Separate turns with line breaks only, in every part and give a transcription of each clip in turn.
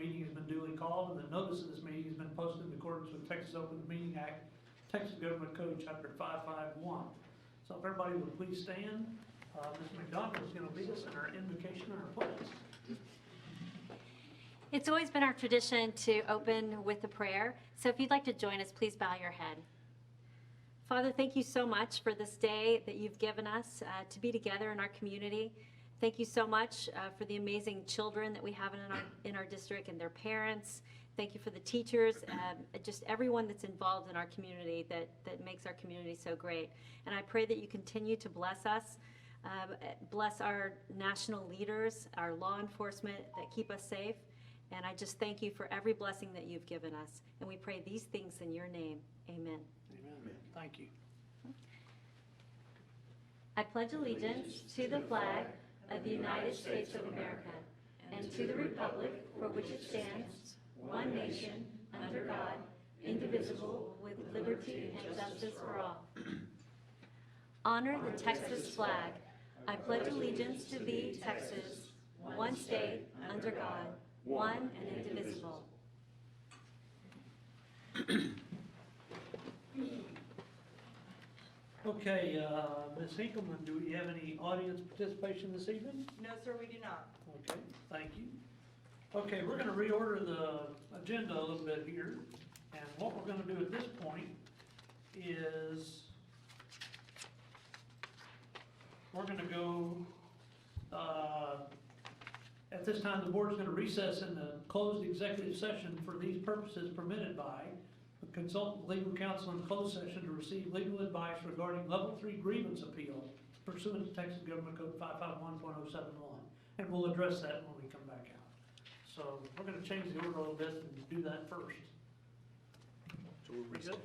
meeting has been duly called and that notice of this meeting has been posted in accordance with Texas Open Meeting Act, Texas Government Code, Chapter 551. So if everybody would please stand, Ms. McDonald is going to lead us in our invocation and our pledge.
It's always been our tradition to open with a prayer. So if you'd like to join us, please bow your head. Father, thank you so much for this day that you've given us to be together in our community. Thank you so much for the amazing children that we have in our district and their parents. Thank you for the teachers, just everyone that's involved in our community that makes our community so great. And I pray that you continue to bless us, bless our national leaders, our law enforcement that keep us safe. And I just thank you for every blessing that you've given us. And we pray these things in your name. Amen.
Amen. Thank you.
I pledge allegiance to the flag of the United States of America and to the republic for which it stands, one nation, under God, indivisible, with liberty and justice for all. Honor the Texas flag. I pledge allegiance to thee, Texas, one state, under God, one and indivisible.
Okay, Ms. Hinkleman, do we have any audience participation this evening?
No, sir, we do not.
Okay, thank you. Okay, we're going to reorder the agenda a little bit here. And what we're going to do at this point is we're going to go, at this time, the board is going to recess in the closed executive session for these purposes permitted by consult with legal counsel in closed session to receive legal advice regarding level 3 grievance appeal pursuant to Texas Government Code 551.071. And we'll address that when we come back out. So we're going to change the order a little bit and do that first.
So we'll recess.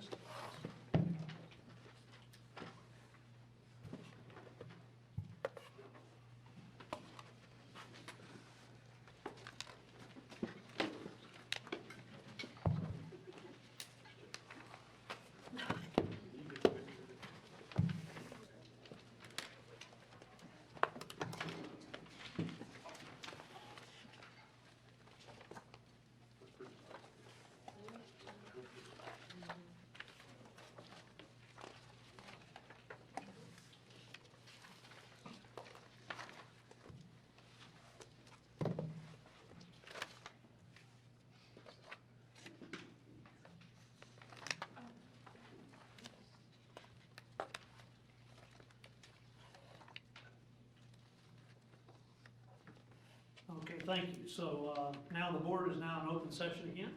Okay, thank you. So now the board is now in open session again.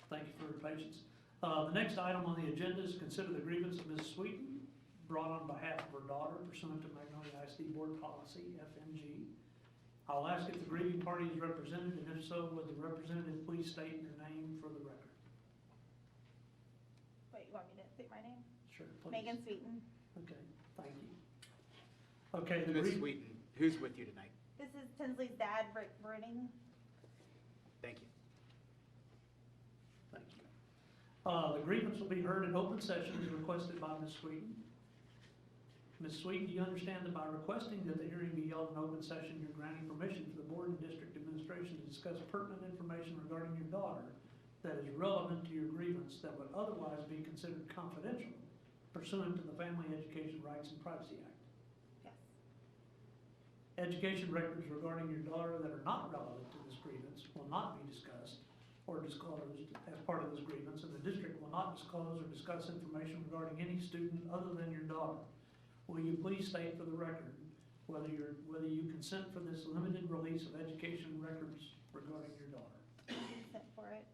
Thank you for your patience. The next item on the agenda is consider the grievance of Ms. Sweeten brought on behalf of her daughter pursuant to Magnolia ISD Board Policy, FMG. I'll ask if the grieving party is represented, and if so, would the representative please state your name for the record?
Wait, you want me to state my name?
Sure, please.
Megan Sweeten.
Okay, thank you. Okay, the
Ms. Sweeten, who's with you tonight?
This is Tinsley's dad, Rick Bruning.
Thank you.
Thank you. The grievance will be heard in open session as requested by Ms. Sweeten. Ms. Sweeten, do you understand that by requesting that the hearing be held in open session, you're granting permission for the board and district administration to discuss pertinent information regarding your daughter that is relevant to your grievance that would otherwise be considered confidential pursuant to the Family Education Rights and Privacy Act?
Yes.
Education records regarding your daughter that are not relevant to this grievance will not be discussed or disclosed as part of this grievance, and the district will not disclose or discuss information regarding any student other than your daughter. Will you please state for the record whether you consent for this limited release of education records regarding your daughter?
I consent for it.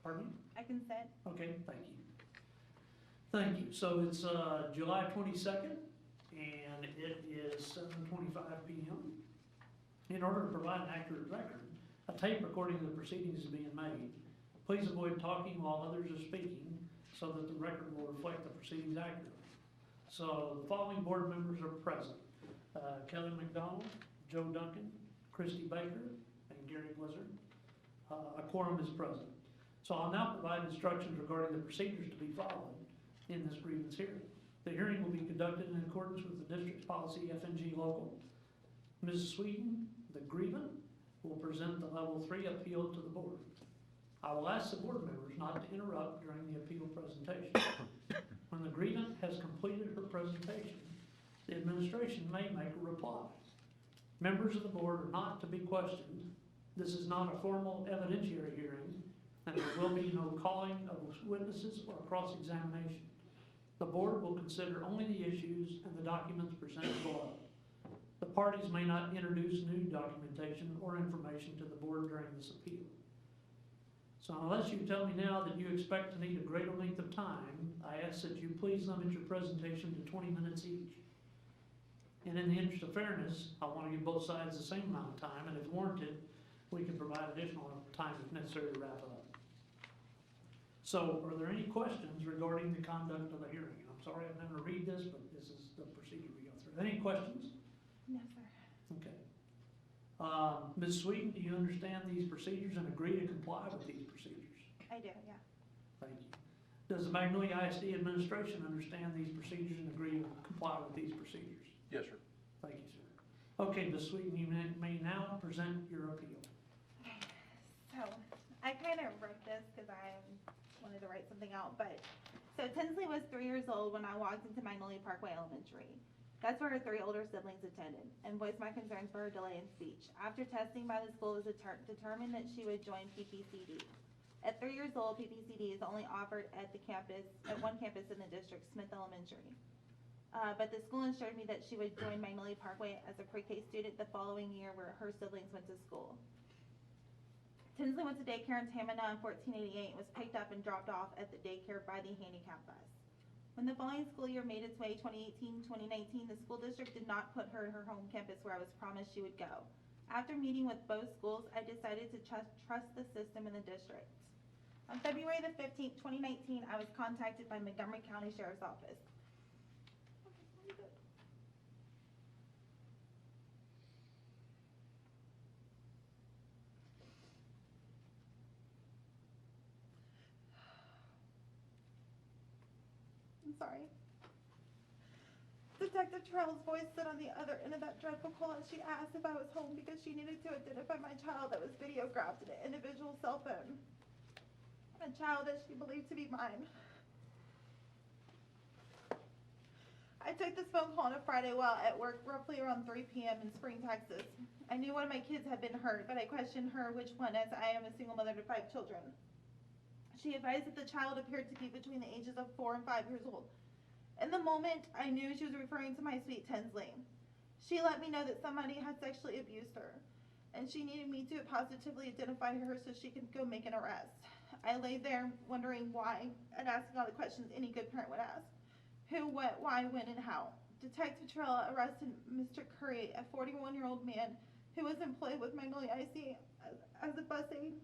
Pardon me?
I consent.
Okay, thank you. Thank you. So it's July 22nd, and it is 7:25 p.m. In order to provide an accurate record, a tape recording of the proceedings is being made. Please avoid talking while others are speaking so that the record will reflect the proceedings accurately. So the following board members are present. Kelly McDonald, Joe Duncan, Christy Baker, and Gary Blizzard. A quorum is present. So I'll now provide instructions regarding the procedures to be followed in this grievance hearing. The hearing will be conducted in accordance with the district's policy FNG local. Mrs. Sweeten, the grievant, will present the level 3 appeal to the board. I will ask the board members not to interrupt during the appeal presentation. When the grievant has completed her presentation, the administration may make a reply. Members of the board are not to be questioned. This is not a formal evidentiary hearing, and there will be no calling of witnesses or cross-examination. The board will consider only the issues and the documents presented below. The parties may not introduce new documentation or information to the board during this appeal. So unless you tell me now that you expect to need a greater length of time, I ask that you please limit your presentation to 20 minutes each. And in the interest of fairness, I want to give both sides the same amount of time, and if warranted, we can provide additional time if necessary to wrap up. So, are there any questions regarding the conduct of the hearing? I'm sorry I'm going to read this, but this is the procedure we go through. Any questions?
No, sir.
Okay. Ms. Sweeten, do you understand these procedures and agree to comply with these procedures?
I do, yeah.
Thank you. Does the Magnolia ISD administration understand these procedures and agree to comply with these procedures?
Yes, sir.
Thank you, sir. Okay, Ms. Sweeten, you may now present your appeal.
So, I kind of wrote this because I wanted to write something out, but, so Tinsley was 3 years old when I walked into Magnolia Parkway Elementary. That's where her 3 older siblings attended, and voiced my concerns for her delay in speech. After testing by the school, it was determined that she would join PPCD. At 3 years old, PPCD is only offered at one campus in the district, Smith Elementary. But the school assured me that she would join Magnolia Parkway as a pre-K student the following year where her siblings went to school. Tinsley went to daycare in Tamina in 1488 and was picked up and dropped off at the daycare by the handicap bus. When the following school year made its way, 2018-2019, the school district did not put her in her home campus where I was promised she would go. After meeting with both schools, I decided to trust the system in the district. On February the 15th, 2019, I was contacted by Montgomery County Sheriff's Office. I'm sorry. Detective Terrell's voice stood on the other end of that dreadful call, and she asked if I was home because she needed to identify my child that was videographed in an individual cell phone. A child that she believed to be mine. I took this phone call on a Friday while at work, roughly around 3 p.m. in Spring, Texas. I knew one of my kids had been hurt, but I questioned her which one, as I am a single mother to 5 children. She advised that the child appeared to be between the ages of 4 and 5 years old. In the moment, I knew she was referring to my sweet Tinsley. She let me know that somebody had sexually abused her, and she needed me to positively identify her so she could go make an arrest. I lay there wondering why and asking all the questions any good parent would ask. Who, what, why, when, and how. Detective Terrell arrested Mr. Curry, a 41-year-old man who was employed with Magnolia IC as a bus aide,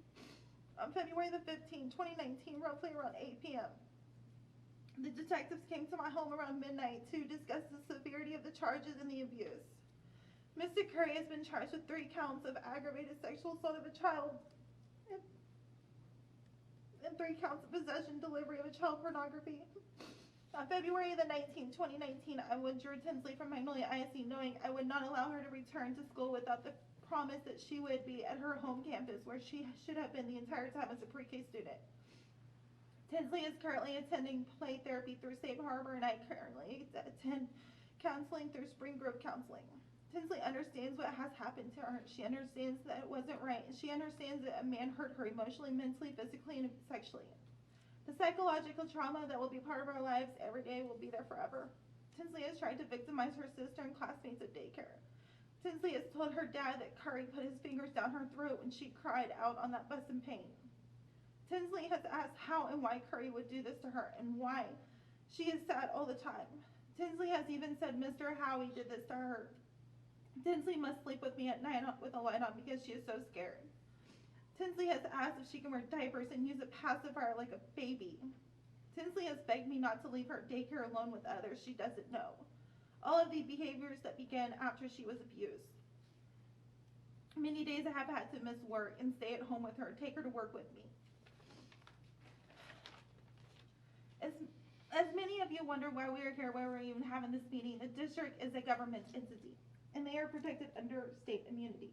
on February the 15th, 2019, roughly around 8 p.m. The detectives came to my home around midnight to discuss the severity of the charges and the abuse. Mr. Curry has been charged with 3 counts of aggravated sexual assault of a child and 3 counts of possession, delivery of a child pornography. On February the 19th, 2019, I withdrew Tinsley from Magnolia ISD, knowing I would not allow her to return to school without the promise that she would be at her home campus, where she should have been the entire time as a pre-K student. Tinsley is currently attending play therapy through Safe Harbor, and I currently attend counseling through Spring Grove Counseling. Tinsley understands what has happened to her. She understands that it wasn't right. She understands that a man hurt her emotionally, mentally, physically, and sexually. The psychological trauma that will be part of our lives every day will be there forever. Tinsley has tried to victimize her sister and classmates at daycare. Tinsley has told her dad that Curry put his fingers down her throat when she cried out on that bus in pain. Tinsley has asked how and why Curry would do this to her and why she is sad all the time. Tinsley has even said Mr. Howie did this to her. Tinsley must sleep with me at night with a light on because she is so scared. Tinsley has asked if she can wear diapers and use a pacifier like a baby. Tinsley has begged me not to leave her at daycare alone with others she doesn't know. All of the behaviors that began after she was abused. Many days I have had to miss work and stay at home with her, take her to work with me. As many of you wonder why we are here, why we're even having this meeting, the district is a government entity, and they are protected under state immunity.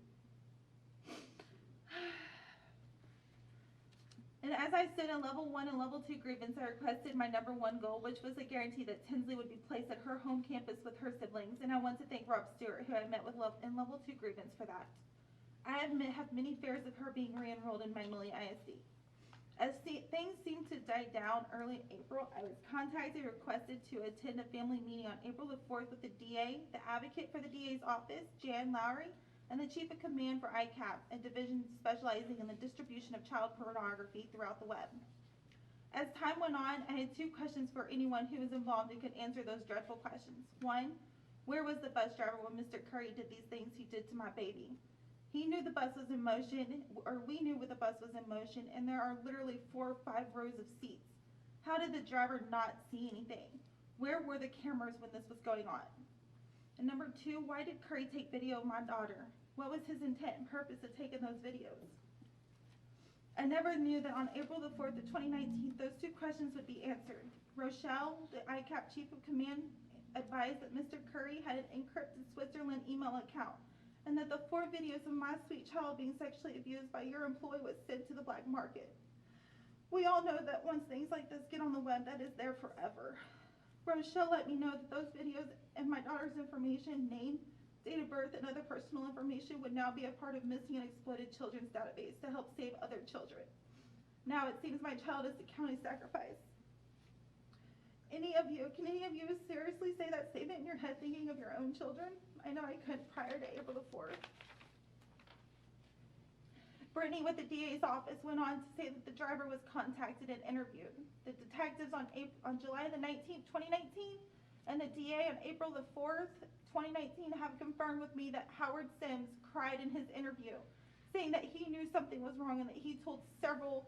I stood in level 1 and level 2 grievance, I requested my number 1 goal, which was a guarantee that Tinsley would be placed at her home campus with her siblings, and I want to thank Rob Stewart, who I met with in level 2 grievance, for that. I have many fears of her being re-enrolled in Magnolia ISD. As things seemed to die down early April, I was contacted and requested to attend a family meeting on April the 4th with the DA, the advocate for the DA's office, Jan Lowry, and the Chief of Command for ICAP, a division specializing in the distribution of child pornography throughout the web. As time went on, I had 2 questions for anyone who was involved and could answer those dreadful questions. 1, where was the bus driver when Mr. Curry did these things he did to my baby? He knew the bus was in motion, or we knew the bus was in motion, and there are literally 4 or 5 rows of seats. How did the driver not see anything? Where were the cameras when this was going on? And number 2, why did Curry take video of my daughter? What was his intent and purpose of taking those videos? I never knew that on April the 4th of 2019, those 2 questions would be answered. Rochelle, the ICAP Chief of Command, advised that Mr. Curry had an encrypted Switzerland email account, and that the 4 videos of my sweet child being sexually abused by your employee was sent to the black market. We all know that once things like this get on the web, that is there forever. Rochelle let me know that those videos and my daughter's information, name, date of birth, and other personal information would now be a part of missing and exploited children's database to help save other children. Now it seems my child is the county sacrifice. Can any of you seriously say that statement in your head thinking of your own children? I know I couldn't prior to April the 4th. Brittany with the DA's office went on to say that the driver was contacted and interviewed. The detectives on July the 19th, 2019, and the DA on April the 4th, 2019 have confirmed with me that Howard Sims cried in his interview, saying that he knew something was wrong and that he told several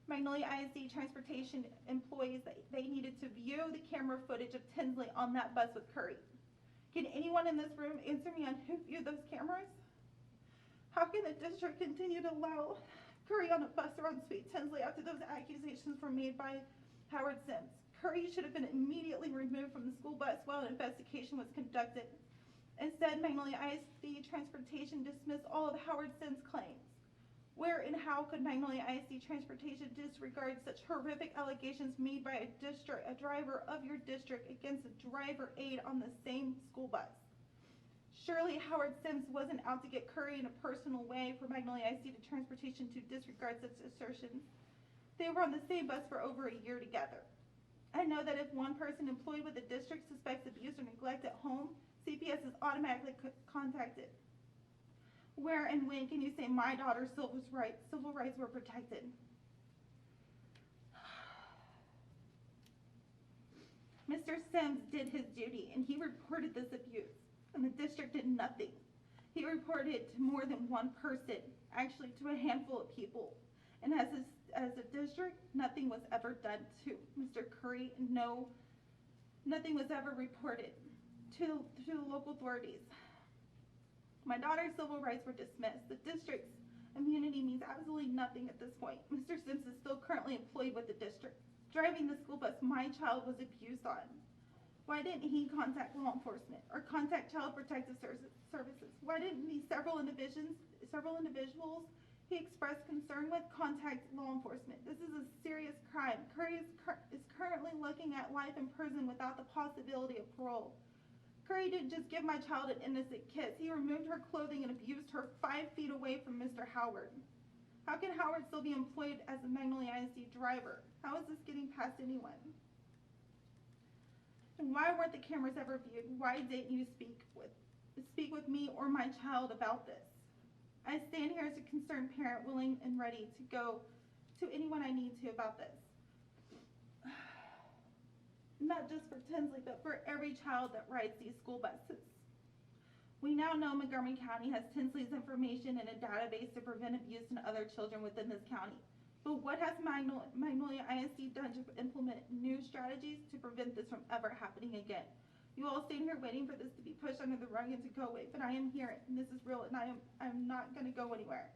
Magnolia ISD transportation employees that they needed to view the camera footage of Tinsley on that bus with Curry. Can anyone in this room answer me on who viewed those cameras? How can the district continue to allow Curry on a bus around Sweet Tinsley after those accusations were made by Howard Sims? Curry should have been immediately removed from the school bus while an investigation was conducted. Instead, Magnolia ISD Transportation dismissed all of Howard Sims' claims. Where and how could Magnolia ISD Transportation disregard such horrific allegations made by a driver of your district against a driver aide on the same school bus? Surely Howard Sims wasn't out to get Curry in a personal way for Magnolia ISD Transportation to disregard such assertions. They were on the same bus for over a year together. I know that if one person employed with the district suspects abuse or neglect at home, CPS is automatically contacted. Where and when can you say my daughter's civil rights were protected? Mr. Sims did his duty and he reported this abuse, and the district did nothing. He reported it to more than one person, actually to a handful of people. And as a district, nothing was ever done to Mr. Curry. Nothing was ever reported to the local authorities. My daughter's civil rights were dismissed. The district's immunity means absolutely nothing at this point. Mr. Sims is still currently employed with the district, driving the school bus my child was abused on. Why didn't he contact law enforcement or contact Child Protective Services? Why didn't several individuals he expressed concern with contact law enforcement? This is a serious crime. Curry is currently looking at life in prison without the possibility of parole. Curry didn't just give my child an innocent kiss. He removed her clothing and abused her 5 feet away from Mr. Howard. How can Howard still be employed as a Magnolia ISD driver? How is this getting past anyone? And why weren't the cameras ever viewed? Why didn't you speak with me or my child about this? I stand here as a concerned parent, willing and ready to go to anyone I need to about this. Not just for Tinsley, but for every child that rides these school buses. We now know Montgomery County has Tinsley's information in a database to prevent abuse in other children within this county. But what has Magnolia ISD done to implement new strategies to prevent this from ever happening again? You all stand here waiting for this to be pushed under the rug and to go away, but I am here, and this is real, and I'm not going to go anywhere.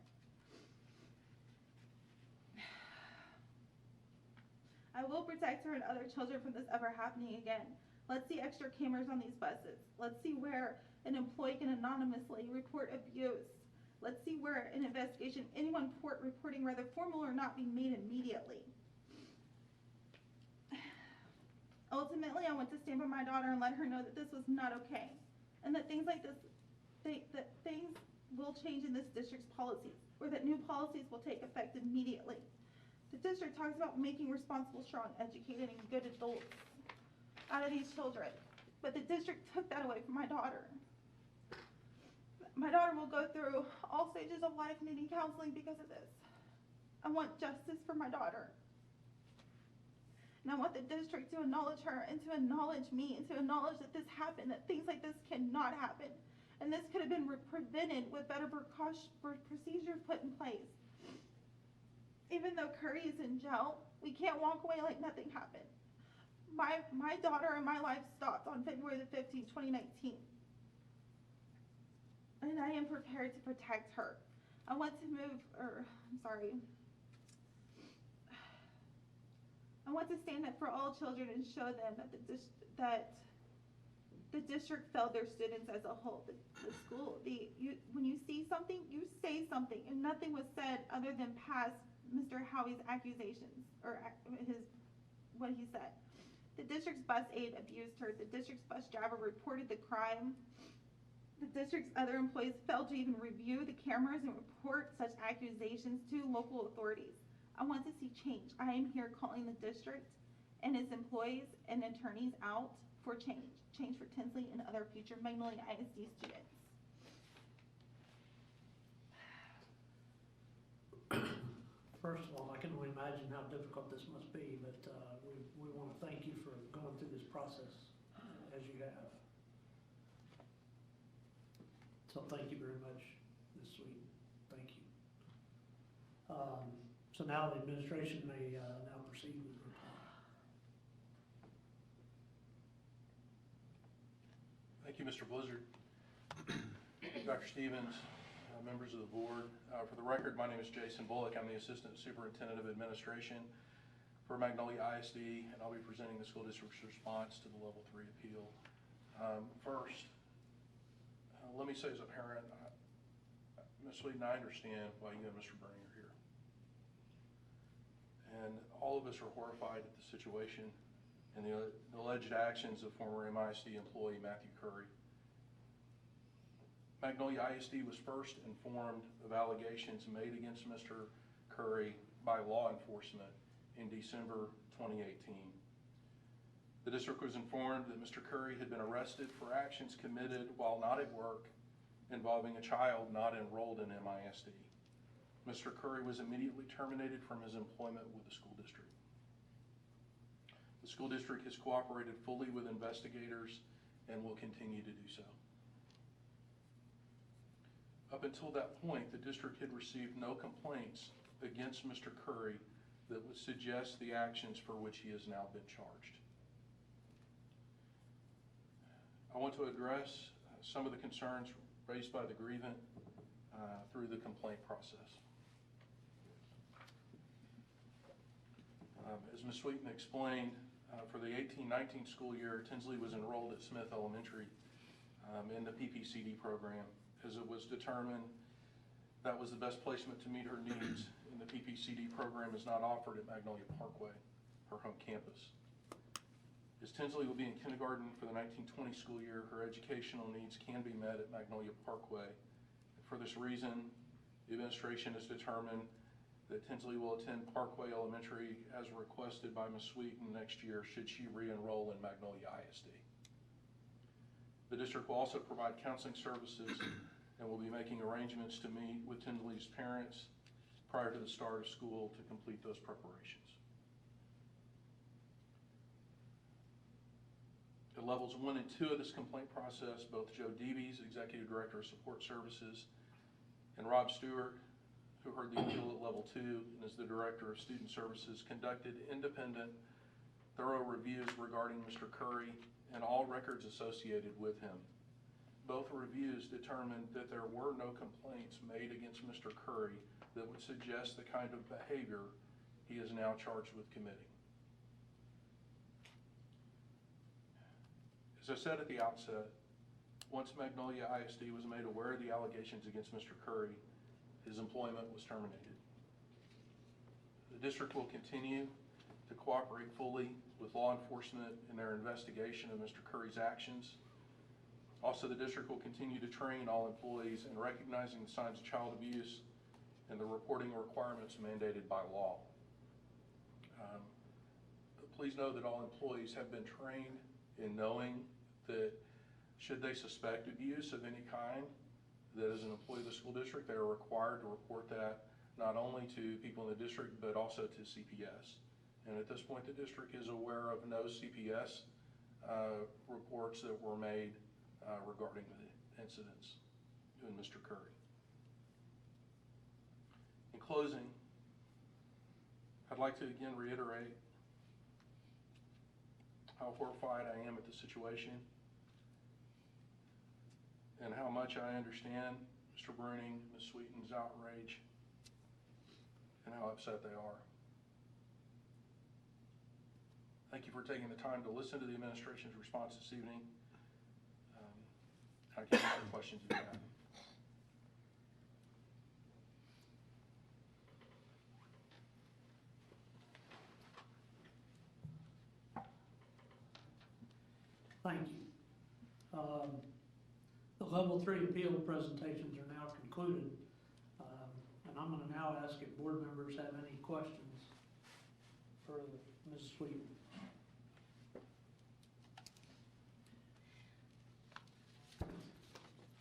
I will protect her and other children from this ever happening again. Let's see extra cameras on these buses. Let's see where an employee can anonymously report abuse. Let's see where an investigation, anyone reporting, whether formal or not, be made immediately. Ultimately, I want to stand by my daughter and let her know that this was not okay, and that things like this, that things will change in this district's policies, or that new policies will take effect immediately. The district talks about making responsible, strong, educated, and good adults out of these children, but the district took that away from my daughter. My daughter will go through all stages of life needing counseling because of this. I want justice for my daughter. And I want the district to acknowledge her and to acknowledge me and to acknowledge that this happened, that things like this cannot happen. And this could have been prevented with better procedures put in place. Even though Curry is in jail, we can't walk away like nothing happened. My daughter and my life stopped on February the 15th, 2019. And I am prepared to protect her. I want to I want to stand up for all children and show them that the district failed their students as a whole. The school, when you see something, you say something, and nothing was said other than past Mr. Howie's accusations, or what he said. The district's bus aide abused her. The district's bus driver reported the crime. The district's other employees failed to even review the cameras and report such accusations to local authorities. I want to see change. I am here calling the district and its employees and attorneys out for change. Change for Tinsley and other future Magnolia ISD students.
First of all, I can only imagine how difficult this must be, but we want to thank you for going through this process as you have. So thank you very much, Ms. Sweet. Thank you. So now the administration may now proceed with the report.
Thank you, Mr. Blizzard. Dr. Stevens, members of the board. For the record, my name is Jason Bullock. I'm the Assistant Superintendent of Administration for Magnolia ISD, and I'll be presenting the school district's response to the Level 3 appeal. First, let me say as a parent, Ms. Sweet, I understand why you and Mr. Bernie are here. And all of us are horrified at the situation and the alleged actions of former MISD employee Matthew Curry. Magnolia ISD was first informed of allegations made against Mr. Curry by law enforcement in December 2018. The district was informed that Mr. Curry had been arrested for actions committed while not at work involving a child not enrolled in MISD. Mr. Curry was immediately terminated from his employment with the school district. The school district has cooperated fully with investigators and will continue to do so. Up until that point, the district had received no complaints against Mr. Curry that would suggest the actions for which he has now been charged. I want to address some of the concerns raised by the grievant through the complaint process. As Ms. Sweeten explained, for the 18-19 school year, Tinsley was enrolled at Smith Elementary in the PPCD program, as it was determined that was the best placement to meet her needs, and the PPCD program is not offered at Magnolia Parkway, her home campus. As Tinsley will be in kindergarten for the 1920 school year, her educational needs can be met at Magnolia Parkway. For this reason, the administration has determined that Tinsley will attend Parkway Elementary as requested by Ms. Sweeten next year should she re-enroll in Magnolia ISD. The district will also provide counseling services and will be making arrangements to meet with Tinsley's parents prior to the start of school to complete those preparations. At levels 1 and 2 of this complaint process, both Joe Deebies, Executive Director of Support Services, and Rob Stewart, who heard the appeal at level 2 and is the Director of Student Services, conducted independent, thorough reviews regarding Mr. Curry and all records associated with him. Both reviews determined that there were no complaints made against Mr. Curry that would suggest the kind of behavior he is now charged with committing. As I said at the outset, once Magnolia ISD was made aware of the allegations against Mr. Curry, his employment was terminated. The district will continue to cooperate fully with law enforcement in their investigation of Mr. Curry's actions. Also, the district will continue to train all employees in recognizing the signs of child abuse and the reporting requirements mandated by law. Please know that all employees have been trained in knowing that should they suspect abuse of any kind, that as an employee of the school district, they are required to report that not only to people in the district, but also to CPS. And at this point, the district is aware of no CPS reports that were made regarding the incidents with Mr. Curry. In closing, I'd like to again reiterate how horrified I am at the situation and how much I understand Mr. Bruning, Ms. Sweeten's outrage and how upset they are. Thank you for taking the time to listen to the administration's response this evening. I can answer questions if you have.
Thank you. The level 3 appeal presentations are now concluded. And I'm going to now ask if board members have any questions for Mrs. Sweeten.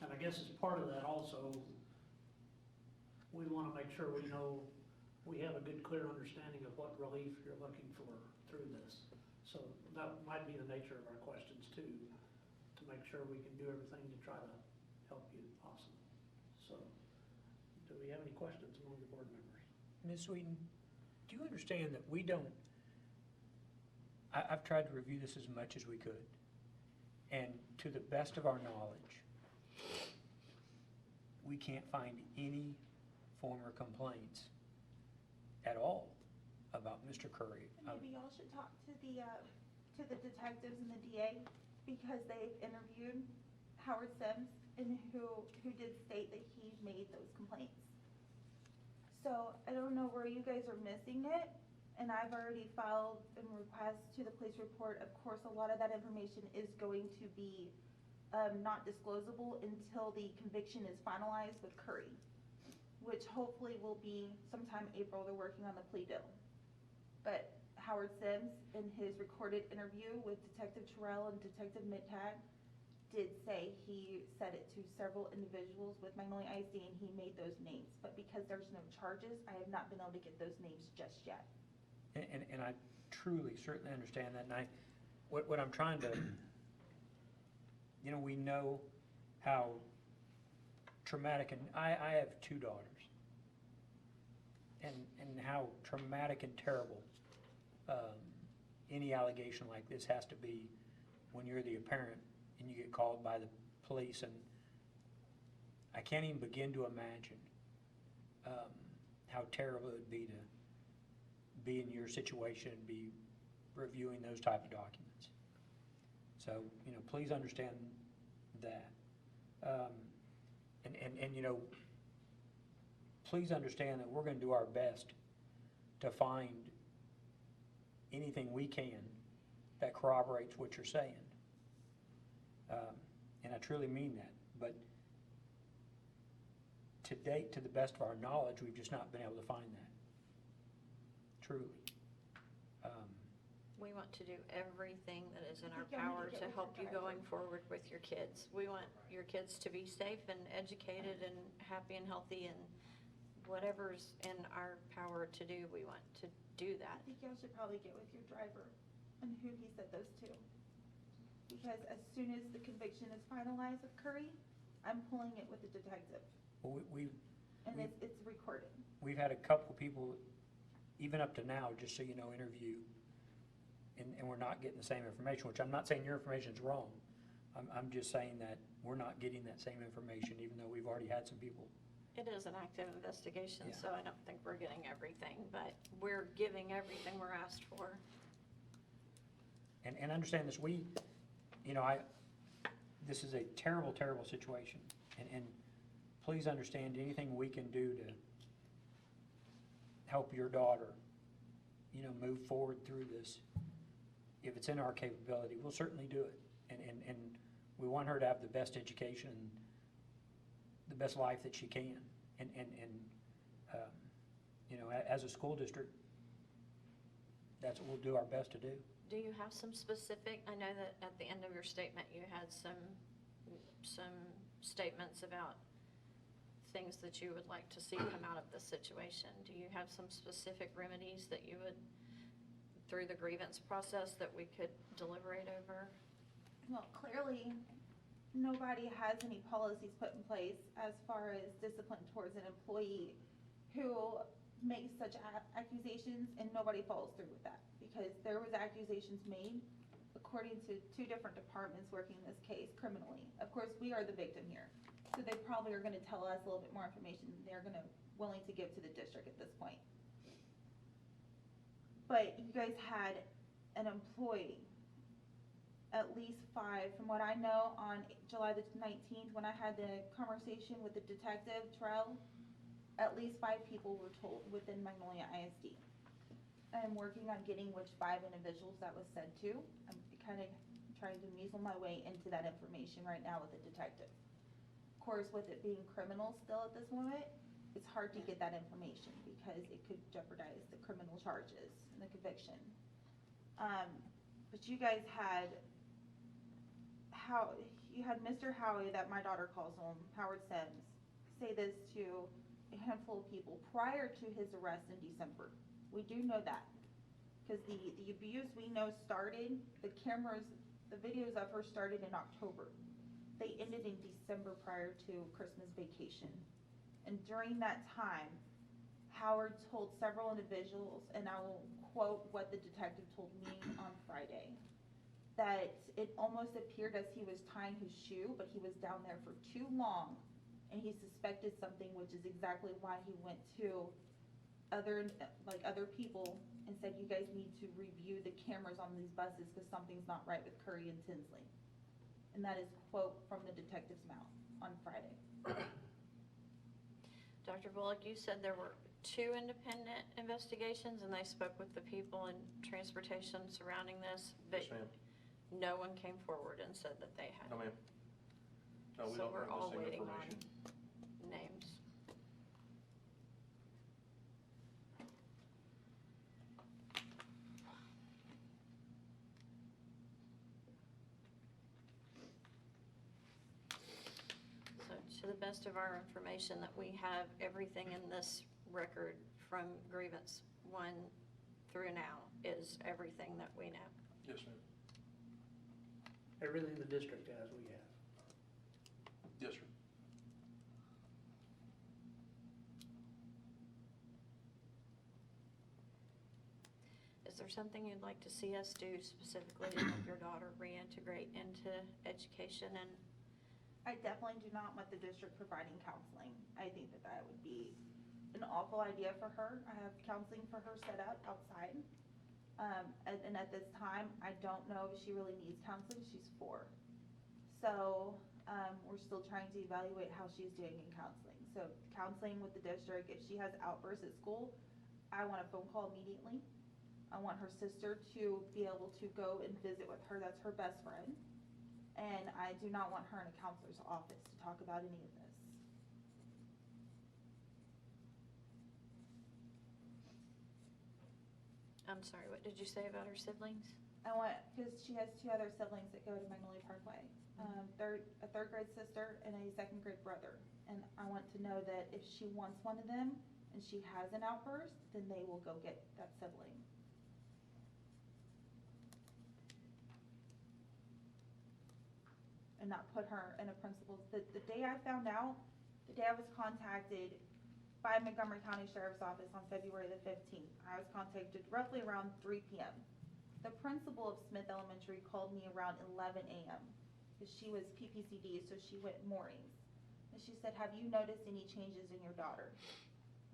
And I guess as part of that also, we want to make sure we know, we have a good, clear understanding of what relief you're looking for through this. So that might be the nature of our questions too, to make sure we can do everything to try to help you possible. So, do we have any questions among the board members?
Ms. Sweeten, do you understand that we don't, I've tried to review this as much as we could, and to the best of our knowledge, we can't find any former complaints at all about Mr. Curry.
Maybe y'all should talk to the detectives and the DA, because they've interviewed Howard Sims, and who did state that he made those complaints. So I don't know where you guys are missing it, and I've already filed a request to the police report. Of course, a lot of that information is going to be not disclosable until the conviction is finalized with Curry, which hopefully will be sometime April. They're working on the plea deal. But Howard Sims, in his recorded interview with Detective Terrell and Detective Mittag, did say he said it to several individuals with Magnolia ISD, and he made those names. But because there's no charges, I have not been able to get those names just yet.
And I truly, certainly understand that, and what I'm trying to, we know how traumatic, and I have 2 daughters, and how traumatic and terrible any allegation like this has to be when you're the parent and you get called by the police, and I can't even begin to imagine how terrible it would be to be in your situation and be reviewing those type of documents. So, please understand that. And please understand that we're going to do our best to find anything we can that corroborates what you're saying. And I truly mean that. But to date, to the best of our knowledge, we've just not been able to find that. Truly.
We want to do everything that is in our
Y'all need
power
to
to
get with
help
your
you
driver.
going forward with your kids. We want your kids to be safe and educated and happy and healthy, and whatever's in our power to do, we want to do that.
I think y'all should probably get with your driver and who he said those to. Because as soon as the conviction is finalized of Curry, I'm pulling it with the detective.
Well,
And it's recorded.
we've had a couple people, even up to now, just so you know, interview, and we're not getting the same information, which I'm not saying your information's wrong. I'm just saying that we're not getting that same information, even though we've already had some people.
It is an active investigation,
Yeah.
so I don't think we're getting everything, but we're giving everything we're asked for.
And understand this, this is a terrible, terrible situation. And please understand, anything we can do to help your daughter, you know, move forward through this, if it's in our capability, we'll certainly do it. And we want her to have the best education, the best life that she can. And you know, as a school district, that's what we'll do our best to do.
Do you have some specific, I know that at the end of your statement, you had some statements about things that you would like to see come out of this situation. Do you have some specific remedies that you would, through the grievance process, that we could deliberate over?
Well, clearly, nobody has any policies put in place as far as discipline towards an employee who makes such accusations, and nobody follows through with that. Because there was accusations made according to 2 different departments working this case criminally. Of course, we are the victim here. So they probably are gonna tell us a little bit more information than they're willing to give to the district at this point. But you guys had an employee, at least 5, from what I know, on July the 19th, when I had the conversation with the detective, Terrell, at least 5 people were told within Magnolia ISD. I'm working on getting which 5 individuals that was said to. I'm kind of trying to measle my way into that information right now with the detective. Of course, with it being criminal still at this moment, it's hard to get that information because it could jeopardize the criminal charges and the conviction. But you guys had Mr. Howie, that my daughter calls him, Howard Sims, say this to a handful of people prior to his arrest in December. We do know that, because the abuse we know started, the videos of her started in October. They ended in December prior to Christmas vacation. And during that time, Howard told several individuals, and I will quote what the detective told me on Friday, that it almost appeared as he was tying his shoe, but he was down there for too long, and he suspected something, which is exactly why he went to other people and said, you guys need to review the cameras on these buses because something's not right with Curry and Tinsley. And that is quote from the detective's mouth on Friday.
Dr. Bullock, you said there were 2 independent investigations and they spoke with the people in transportation surrounding this, but
Yes, ma'am.
no one came forward and said that they had.
No, ma'am. No, we
So
don't
we're
have
all
the same
waiting on
information.
names. So to the best of our information that we have, everything in this record from grievance 1 through now is everything that we know.
Yes, ma'am.
Everything the district has, we have.
Yes, sir.
Is there something you'd like to see us do specifically to help your daughter reintegrate into education? And
I definitely do not want the district providing counseling. I think that that would be an awful idea for her. I have counseling for her set up outside. And at this time, I don't know if she really needs counseling. She's 4. So we're still trying to evaluate how she's doing in counseling. So counseling with the district, if she has outbursts at school, I want a phone call immediately. I want her sister to be able to go and visit with her. That's her best friend. And I do not want her in a counselor's office to talk about any of this.
I'm sorry, what did you say about her siblings?
I want, because she has 2 other siblings that go to Magnolia Parkway. A 3rd grade sister and a 2nd grade brother. And I want to know that if she wants one of them and she has an outburst, then they will go get that sibling. And not put her in a principal's, the day I found out, the day I was contacted by Montgomery County Sheriff's Office on February the 15th, I was contacted roughly around 3 p.m. The principal of Smith Elementary called me around 11 a.m. because she was PPCD, so she went mornings. And she said, have you noticed any changes in your daughter?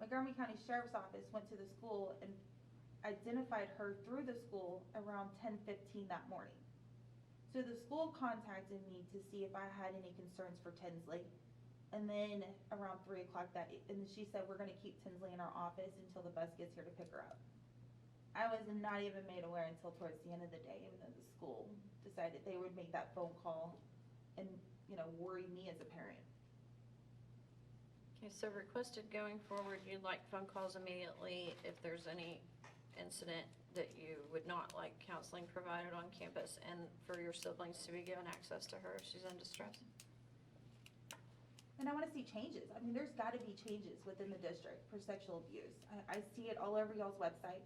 Montgomery County Sheriff's Office went to the school and identified her through the school around 10:15 that morning. So the school contacted me to see if I had any concerns for Tinsley. And then around 3 o'clock and she said, we're gonna keep Tinsley in our office until the bus gets here to pick her up. I was not even made aware until towards the end of the day, even though the school decided they would make that phone call and, worry me as a parent.
Okay, so requested going forward, you'd like phone calls immediately if there's any incident that you would not like counseling provided on campus, and for your siblings to be given access to her if she's in distress.
And I wanna see changes. I mean, there's gotta be changes within the district for sexual abuse. I see it all over y'all's website,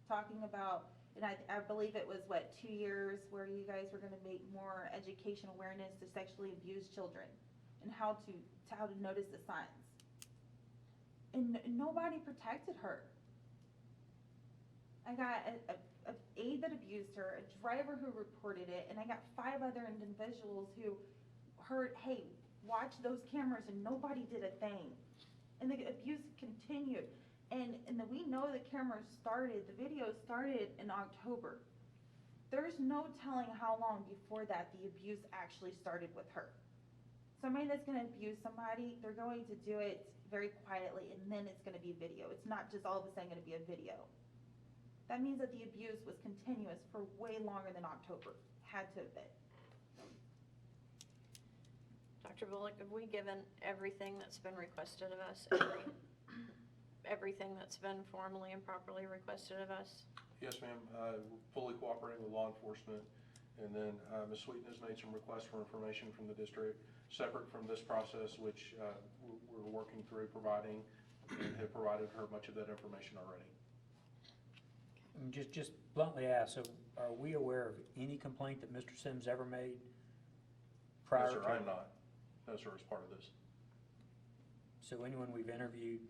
talking about, and I believe it was, 2 years where you guys were gonna make more education awareness to sexually abused children and how to notice the signs. And nobody protected her. I got a aide that abused her, a driver who reported it, and I got 5 other individuals who heard, hey, watch those cameras, and nobody did a thing. And the abuse continued. And we know the cameras started, the video started in October. There's no telling how long before that the abuse actually started with her. Somebody that's gonna abuse somebody, they're going to do it very quietly, and then it's gonna be video. It's not just all of a sudden gonna be a video. That means that the abuse was continuous for way longer than October. Had to have been.
Dr. Bullock, have we given everything that's been requested of us, everything that's been formally and properly requested of us?
Yes, ma'am. We're fully cooperating with law enforcement. And then Ms. Sweeten has made some requests for information from the district, separate from this process, which we're working through providing, and have provided her much of that information already.
And just bluntly asked, so are we aware of any complaint that Mr. Sims ever made prior to?
No, sir, I'm not. No, sir, as part of this.
So anyone we've interviewed?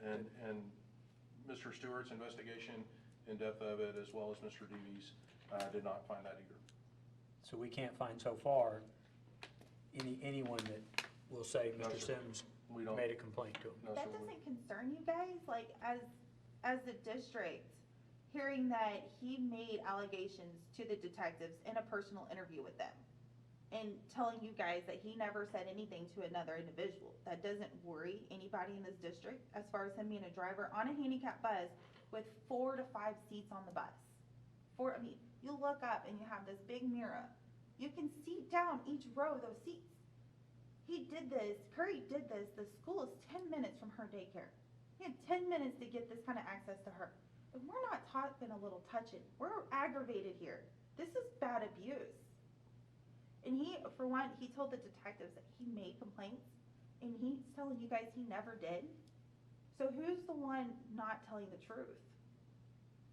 And Mr. Stewart's investigation, in depth of it, as well as Mr. Deavy's, did not find that either.
So we can't find so far anyone that will say
No,
Mr.
sir.
Sims
We don't.
made a complaint to him?
No,
That
sir.
doesn't concern you guys, like, as the district, hearing that he made allegations to the detectives in a personal interview with them, and telling you guys that he never said anything to another individual. That doesn't worry anybody in this district, as far as him being a driver on a handicap bus with 4 to 5 seats on the bus. You look up and you have this big mirror. You can see down each row of those seats. Curry did this, the school is 10 minutes from her daycare. He had 10 minutes to get this kind of access to her. If we're not talking a little touching, we're aggravated here. This is bad abuse. And he told the detectives that he made complaints, and he's telling you guys he never did. So who's the one not telling the truth?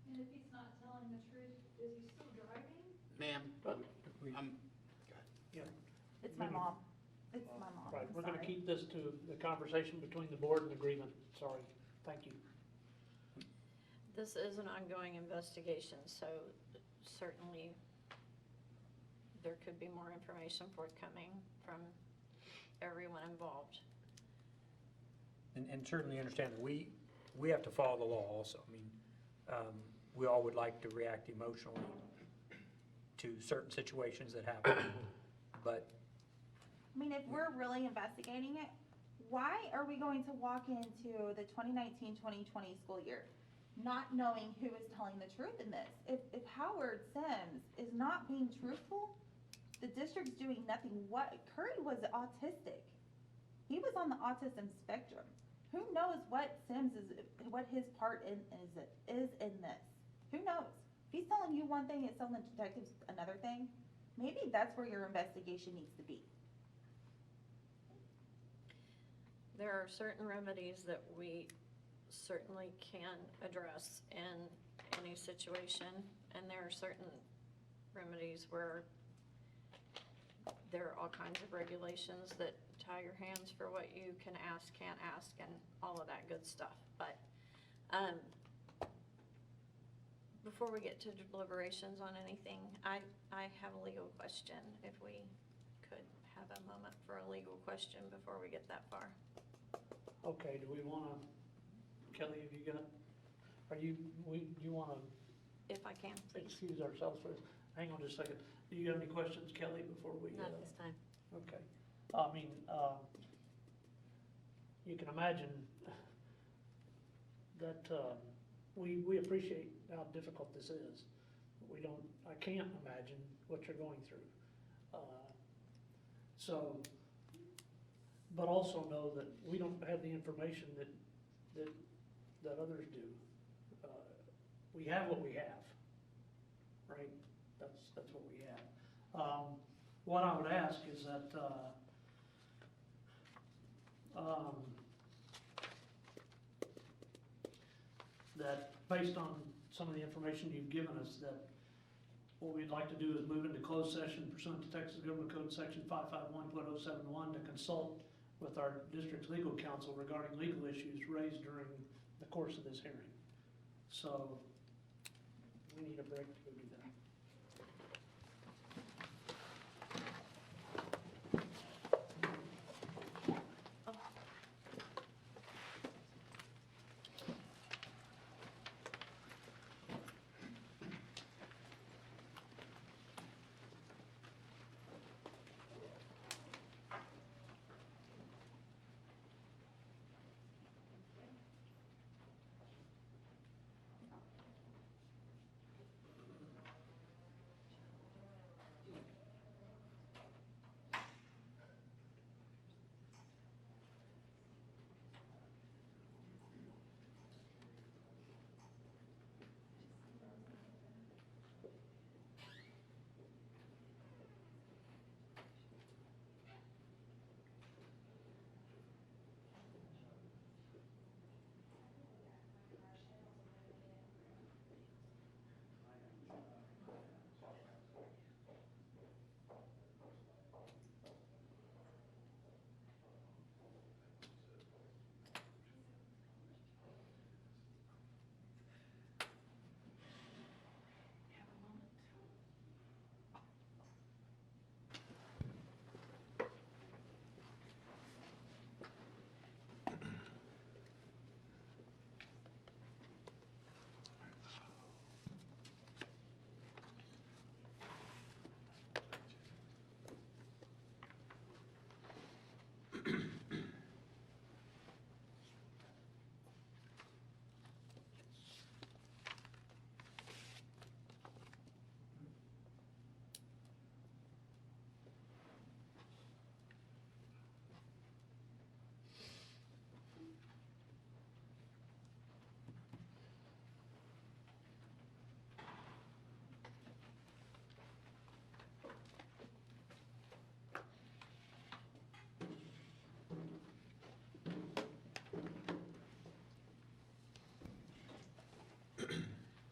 And if he's not telling the truth, is he still driving?
Ma'am,
We-
It's my mom. It's my mom.
Right,
I'm
we're gonna
sorry.
keep this to the conversation between the board and the grievance. Sorry. Thank you.
This is an ongoing investigation, so certainly there could be more information forthcoming from everyone involved.
And certainly understand that we have to follow the law also. I mean, we all would like to react emotionally to certain situations that happen, but
I mean, if we're really investigating it, why are we going to walk into the 2019-2020 school year not knowing who is telling the truth in this? If Howard Sims is not being truthful, the district's doing nothing. Curry was autistic. He was on the autism spectrum. Who knows what his part is in this? Who knows? If he's telling you one thing, it's telling the detectives another thing. Maybe that's where your investigation needs to be.
There are certain remedies that we certainly can address in any situation, and there are certain remedies where there are all kinds of regulations that tie your hands for what you can ask, can't ask, and all of that good stuff. But before we get to deliberations on anything, I have a legal question, if we could have a moment for a legal question before we get that far.
Okay, do we wanna, Kelly, do you wanna
If I can, please.
excuse ourselves for this? hang on just a second. Do you have any questions, Kelly, before we?
Not this time.
Okay. I mean, you can imagine that we appreciate how difficult this is. I can't imagine what you're going through. So, but also know that we don't have the information that others do. We have what we have, right? That's what we have. What I would ask is that, that based on some of the information you've given us, that what we'd like to do is move into closed session pursuant to Texas Government Code Section 551.071 to consult with our district's legal counsel regarding legal issues raised during the course of this hearing. So we need a break to go do that.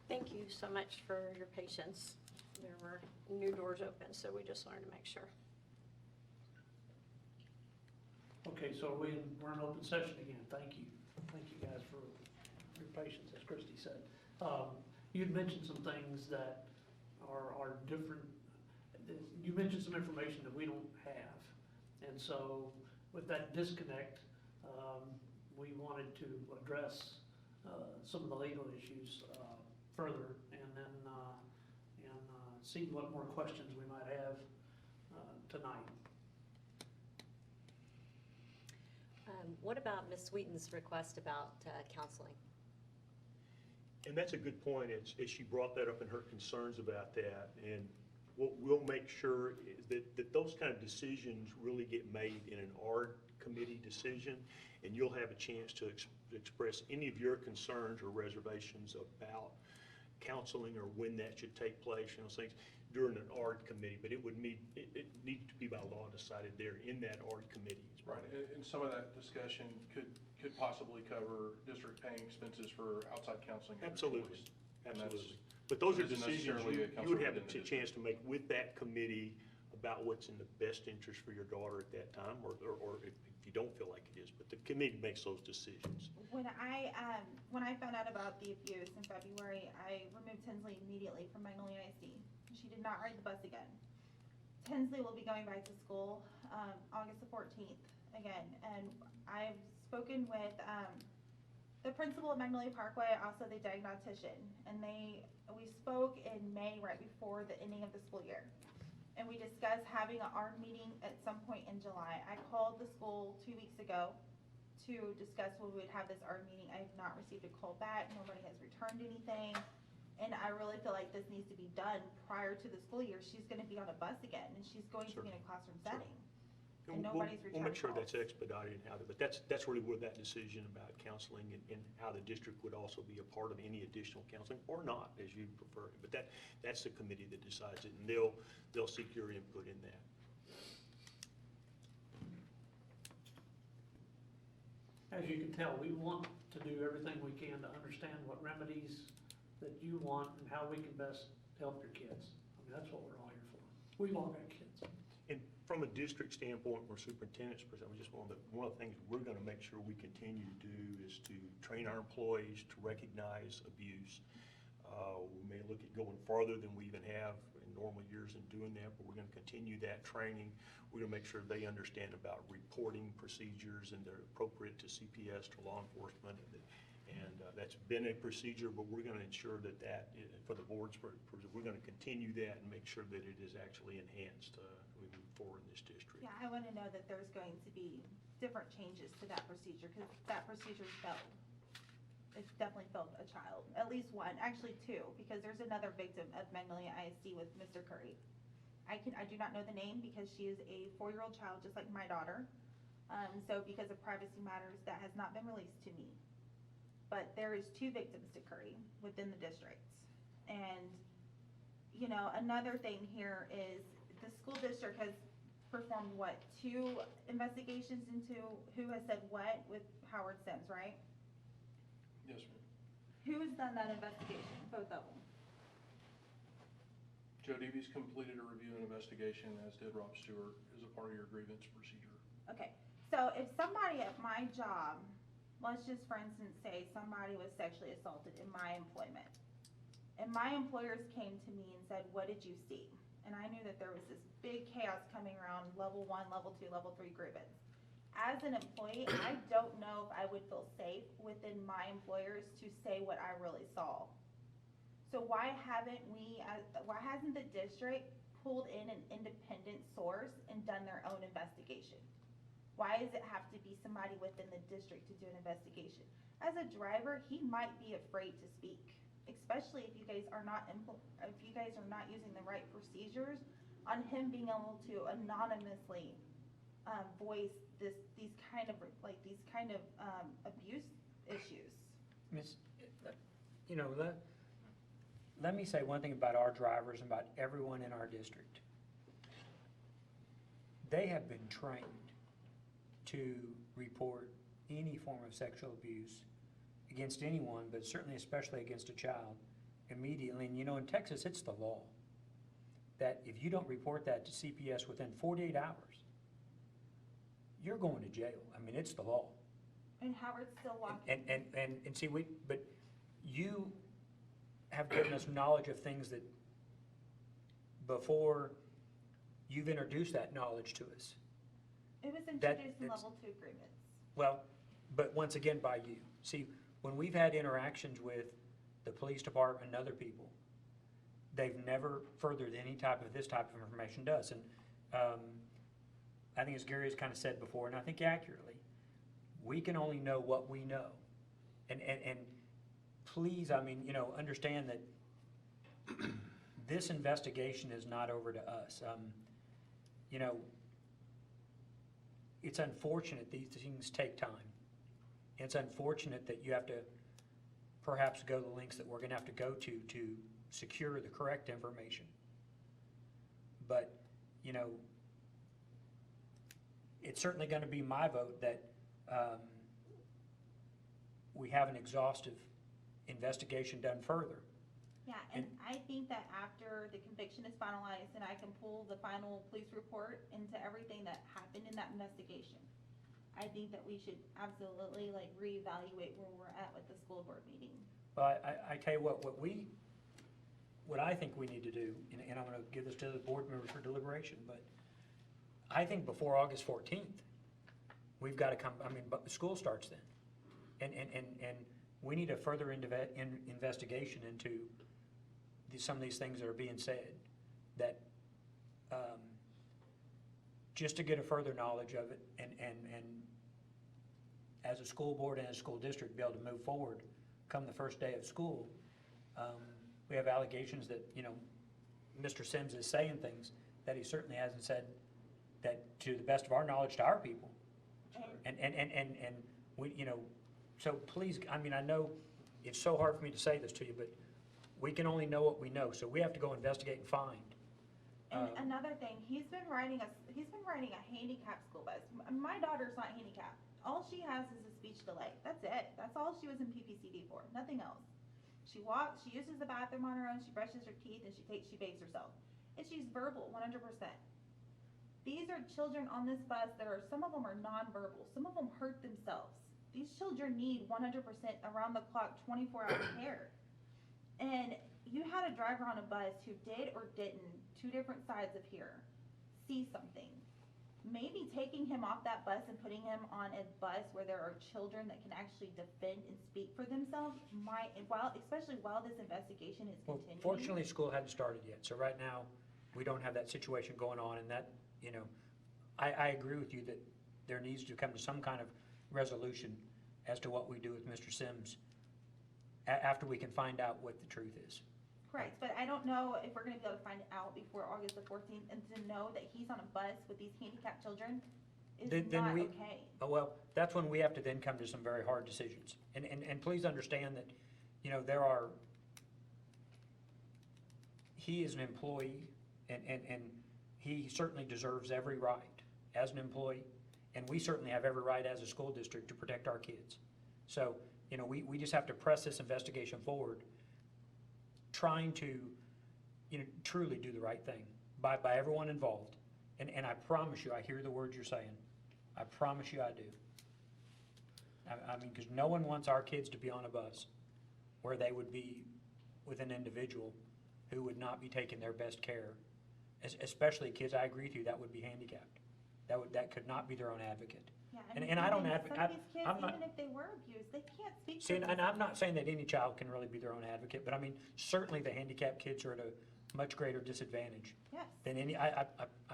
Thank you so much for your patience. There were new doors open, so we just wanted to make sure.
Okay, so we're in open session again. Thank you. Thank you guys for your patience, as Christie said. You'd mentioned some things that are different. You mentioned some information that we don't have. And so with that disconnect, we wanted to address some of the legal issues further and then see what more questions we might have tonight.
What about Ms. Sweeten's request about counseling?
And that's a good point, as she brought that up and her concerns about that. And what we'll make sure is that those kind of decisions really get made in an ARD committee decision, and you'll have a chance to express any of your concerns or reservations about counseling or when that should take place, you know, things during an ARD committee. But it needs to be by law decided there in that ARD committee.
Right, and some of that discussion could possibly cover district paying expenses for outside counseling. of
Absolutely,
employees. And that's-
absolutely. But those are
isn't
decisions
necessarily a
you
council
would have a
within the
chance to make with that committee about what's in the best interest for your daughter at that time, or if you don't feel like it is. But the committee makes those decisions.
When I found out about the abuse in February, I removed Tinsley immediately from Magnolia ISD. She did not ride the bus again. Tinsley will be going back to school August the 14th again, and I've spoken with the principal of Magnolia Parkway, also the diagnostician, and we spoke in May right before the ending of the school year. And we discussed having an ARD meeting at some point in July. I called the school 2 weeks ago to discuss when we would have this ARD meeting. I have not received a call back, nobody has returned anything. And I really feel like this needs to be done prior to the school year. She's gonna be on a bus again, and she's going to be in a classroom
Sure.
setting.
And
And nobody's
we'll make sure
returned
that's expedited and how to, but that's really where that decision about counseling and how the district would also be a part of any additional counseling, or not, as you prefer. But that's the committee that decides it, and they'll seek your input in that.
As you can tell, we want to do everything we can to understand what remedies that you want and how we can best help your kids. I mean, that's what we're all here for. We've all got kids.
And from a district standpoint, or superintendent's perspective, just one of the things we're gonna make sure we continue to do is to train our employees to recognize abuse. We may look at going farther than we even have in normal years in doing that, but we're gonna continue that training. We're gonna make sure they understand about reporting procedures and they're appropriate to CPS, to law enforcement. And that's been a procedure, but we're gonna ensure that for the board's, we're gonna continue that and make sure that it is actually enhanced we move forward in this district.
Yeah, I wanna know that there's going to be different changes to that procedure, because that procedure's failed. It's definitely failed a child, at least one, actually two, because there's another victim of Magnolia ISD with Mr. Curry. I do not know the name because she is a 4-year-old child, just like my daughter. So because of privacy matters, that has not been released to me. But there is 2 victims to Curry within the districts. And, you know, another thing here is the school district has performed, what, 2 investigations into who has said what with Howard Sims, right?
Yes, ma'am.
Who's done that investigation, both of them?
Joe Deebe's completed a review and investigation, as did Rob Stewart, as a part of your grievance procedure.
Okay, so if somebody at my job, let's just for instance say somebody was sexually assaulted in my employment, and my employers came to me and said, what did you see? And I knew that there was this big chaos coming around level 1, level 2, level 3 grievance. As an employee, I don't know if I would feel safe within my employers to say what I really saw. So why hasn't the district pulled in an independent source and done their own investigation? Why does it have to be somebody within the district to do an investigation? As a driver, he might be afraid to speak, especially if you guys are not using the right procedures on him being able to anonymously voice these kind of abuse issues.
Miss, you know, let me say one thing about our drivers and about everyone in our district. They have been trained to report any form of sexual abuse against anyone, but certainly especially against a child, immediately. And you know, in Texas, it's the law that if you don't report that to CPS within 48 hours, you're going to jail. I mean, it's the law.
And Howard's still walking.
And see, but you have given us knowledge of things that before you've introduced that knowledge to us.
It was introduced in level 2 agreements.
Well, but once again by you. See, when we've had interactions with the police department and other people, they've never furthered any type of this type of information to us. And I think as Gary has kind of said before, and I think accurately, we can only know what we know. And please, I mean, you know, understand that this investigation is not over to us. You know, it's unfortunate these things take time. It's unfortunate that you have to perhaps go the lengths that we're gonna have to go to secure the correct information. But, you know, it's certainly gonna be my vote that we have an exhaustive investigation done further.
Yeah, and I think that after the conviction is finalized and I can pull the final police report into everything that happened in that investigation, I think that we should absolutely like reevaluate where we're at with the school board meeting.
Well, I tell you what I think we need to do, and I'm gonna give this to the board members for deliberation, but I think before August 14th, we've gotta come, I mean, but school starts then. And we need a further investigation into some of these things that are being said, that, just to get a further knowledge of it, and as a school board and a school district, be able to move forward come the first day of school. We have allegations that, Mr. Sims is saying things that he certainly hasn't said, that to the best of our knowledge, to our people. And we, so please, I mean, I know it's so hard for me to say this to you, but we can only know what we know, so we have to go investigate and find.
And another thing, he's been riding a handicapped school bus. My daughter's not handicapped. All she has is a speech delay. That's it. That's all she was in PPCD for. Nothing else. She walks, she uses the bathroom on her own, she brushes her teeth, and she bathes herself. And she's verbal, 100%. These are children on this bus that are, some of them are nonverbal. Some of them hurt themselves. These children need 100% around the clock, 24-hour care. And you had a driver on a bus who did or didn't, two different sides of here, see something. Maybe taking him off that bus and putting him on a bus where there are children that can actually defend and speak for themselves might, especially while this investigation is
Well,
continuing.
fortunately, school hadn't started yet, so right now, we don't have that situation going on, and that, I agree with you that there needs to come to some kind of resolution as to what we do with Mr. Sims after we can find out what the truth is.
Correct, but I don't know if we're gonna be able to find out before August the 14th, and to know that he's on a bus with these handicapped children is
Then
not
we-
okay.
Oh, well, that's when we have to then come to some very hard decisions. And please understand that, he is an employee, and he certainly deserves every right as an employee, and we certainly have every right as a school district to protect our kids. So, we just have to press this investigation forward, trying to, truly do the right thing by everyone involved. And I promise you, I hear the words you're saying. I promise you I do. I mean, because no one wants our kids to be on a bus where they would be with an individual who would not be taking their best care, especially kids, I agree with you, that would be handicapped. That could not be their own advocate.
Yeah,
And I don't
even
advocate.
some of these kids,
I'm not,
even if they were abused, they can't speak for
see, and I'm
themselves.
not saying that any child can really be their own advocate, but I mean, certainly the handicapped kids are at a much greater disadvantage
Yes.
than any, I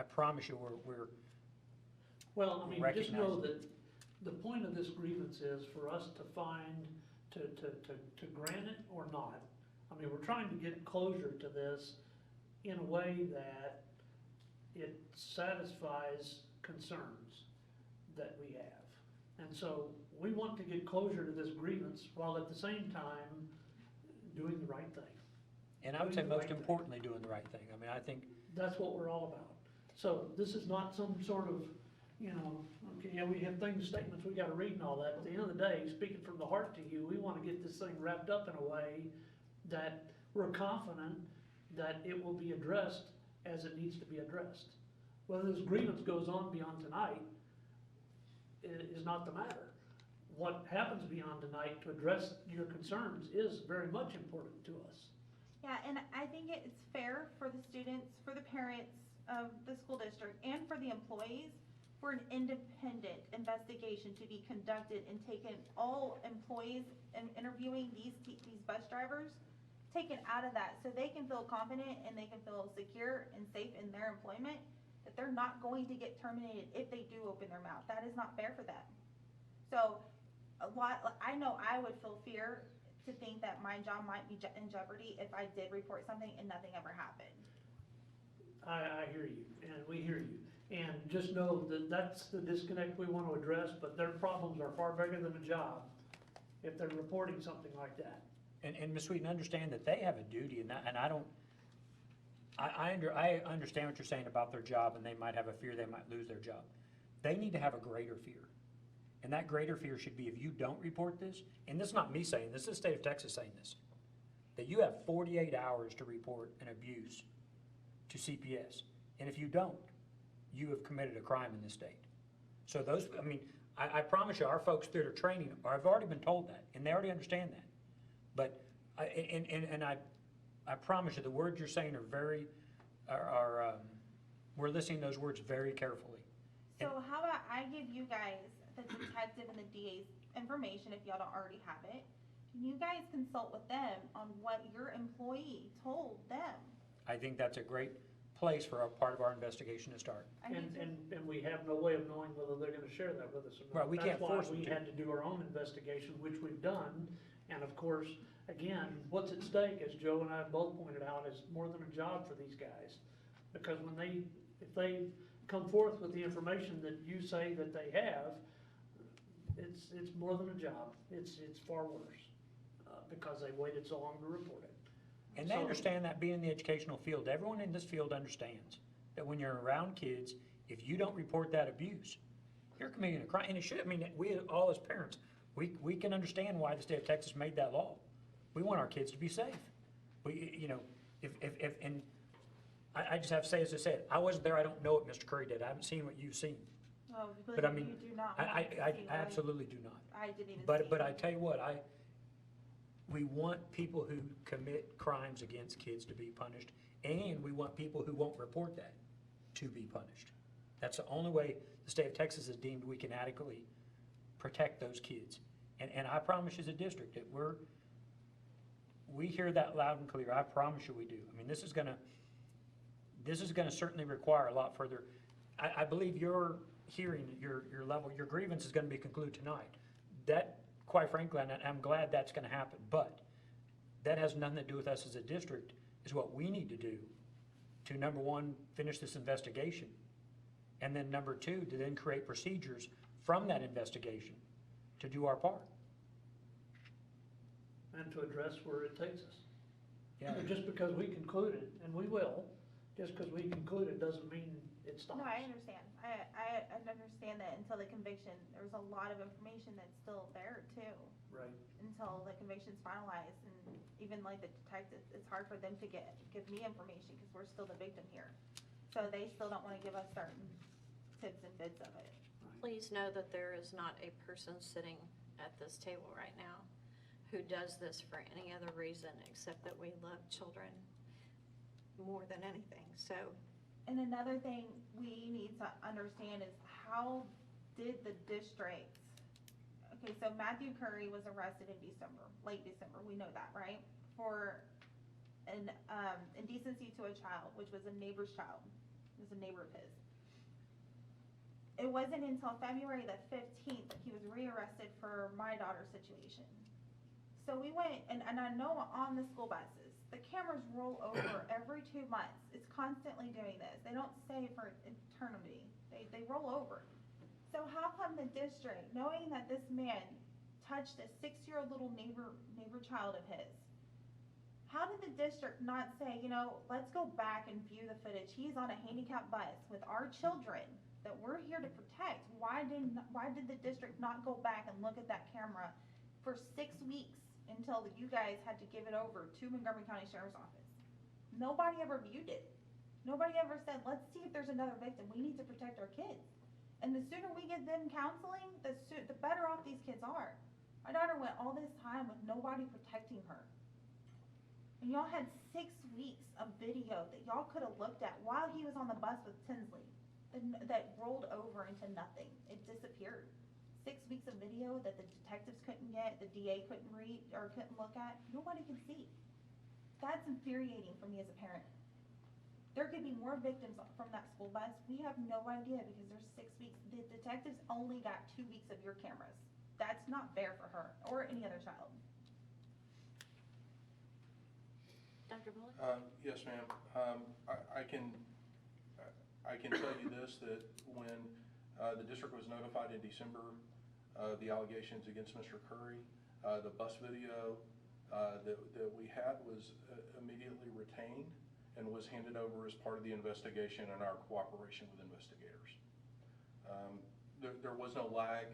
promise you, we're
Well, I mean, just know
Recognize.
that the point of this grievance is for us to find, to grant it or not. I mean, we're trying to get closure to this in a way that it satisfies concerns that we have. And so we want to get closure to this grievance while at the same time doing the right thing.
And I would say
Doing the
most
right thing.
importantly, doing the right thing. I mean, I think,
That's what we're all about. So this is not some sort of, okay, yeah, we have statements we gotta read and all that. At the end of the day, speaking from the heart to you, we wanna get this thing wrapped up in a way that we're confident that it will be addressed as it needs to be addressed. Whether this grievance goes on beyond tonight is not the matter. What happens beyond tonight to address your concerns is very much important to us.
Yeah, and I think it's fair for the students, for the parents of the school district, and for the employees, for an independent investigation to be conducted and taken, all employees and interviewing these bus drivers, taken out of that, so they can feel confident and they can feel secure and safe in their employment, that they're not going to get terminated if they do open their mouth. That is not fair for them. So, I know I would feel fear to think that my job might be in jeopardy if I did report something and nothing ever happened.
I hear you, and we hear you. And just know that that's the disconnect we want to address, but their problems are far bigger than a job if they're reporting something like that.
and Ms. Wheaton, understand that they have a duty, and I understand what you're saying about their job, and they might have a fear they might lose their job. They need to have a greater fear. And that greater fear should be, if you don't report this, and this is not me saying this, is the state of Texas saying this, that you have 48 hours to report an abuse to CPS. And if you don't, you have committed a crime in this state. So those, I promise you, our folks that are training have already been told that, and they already understand that. But, I promise you, the words you're saying we're listening to those words very carefully.
So how about I give you guys the detective and the DA's information, if y'all don't already have it, can you guys consult with them on what your employee told them?
I think that's a great place for a part of our investigation to start.
I need to-
And we have no way of knowing whether they're gonna share that with us or not.
Right, we can't force them
That's
to.
why we had to do our own investigation, which we've done. And of course, again, what's at stake, as Joe and I both pointed out, is more than a job for these guys. Because if they come forth with the information that you say that they have, it's more than a job. It's far worse, because they waited so long to report it.
And they
So-
understand that being in the educational field, everyone in this field understands that when you're around kids, if you don't report that abuse, you're committing a crime. And it should, I mean, we all as parents, we can understand why the state of Texas made that law. We want our kids to be safe. We, you know, and I just have to say, as I said, I wasn't there, I don't know what Mr. Curry did, I haven't seen what you've seen.
Oh,
But I mean,
you do not
I
want to see what
absolutely do not.
I didn't even see.
But I tell you what, we want people who commit crimes against kids to be punished, and we want people who won't report that to be punished. That's the only way the state of Texas has deemed we can adequately protect those kids. And I promise you as a district that we hear that loud and clear, I promise you we do. I mean, this is gonna certainly require a lot further. I believe your hearing, your level, your grievance is gonna be concluded tonight. That, quite frankly, and I'm glad that's gonna happen, but that has nothing to do with us as a district, is what we need to do to, number one, finish this investigation, and then number two, to then create procedures from that investigation to do our part.
And to address where it takes us.
Yeah.
Just because we concluded, and we will, just because we concluded doesn't mean it stops.
No, I understand. I understand that until the conviction, there's a lot of information that's still there too.
Right.
Until the conviction's finalized, and even like the detectives, it's hard for them to give me information because we're still the victim here. So they still don't want to give us certain tips and bits of it.
Please know that there is not a person sitting at this table right now who does this for any other reason except that we love children more than anything, so.
And another thing we need to understand is how did the district, okay, so Matthew Curry was arrested in December, late December, we know that, right? For an indecency to a child, which was a neighbor's child, it was a neighbor of his. It wasn't until February the 15th that he was rearrested for my daughter's situation. So we went, and I know on the school buses, the cameras roll over every 2 months. It's constantly doing this. They don't stay for eternity. They roll over. So how come the district, knowing that this man touched a 6-year-old little neighbor child of his, how did the district not say, you know, let's go back and view the footage? He's on a handicapped bus with our children that we're here to protect. Why did the district not go back and look at that camera for 6 weeks until you guys had to give it over to Montgomery County Sheriff's Office? Nobody ever viewed it. Nobody ever said, let's see if there's another victim. We need to protect our kids. And the sooner we get them counseling, the better off these kids are. My daughter went all this time with nobody protecting her. And y'all had 6 weeks of video that y'all could have looked at while he was on the bus with Tinsley that rolled over into nothing. It disappeared. 6 weeks of video that the detectives couldn't get, the DA couldn't read or couldn't look at, nobody could see. That's infuriating for me as a parent. There could be more victims from that school bus. We have no idea because there's 6 weeks. The detectives only got 2 weeks of your cameras. That's not fair for her or any other child.
Dr. Bullock?
Yes, ma'am. I can tell you this, that when the district was notified in December of the allegations against Mr. Curry, the bus video that we had was immediately retained and was handed over as part of the investigation and our cooperation with investigators. There was no lag.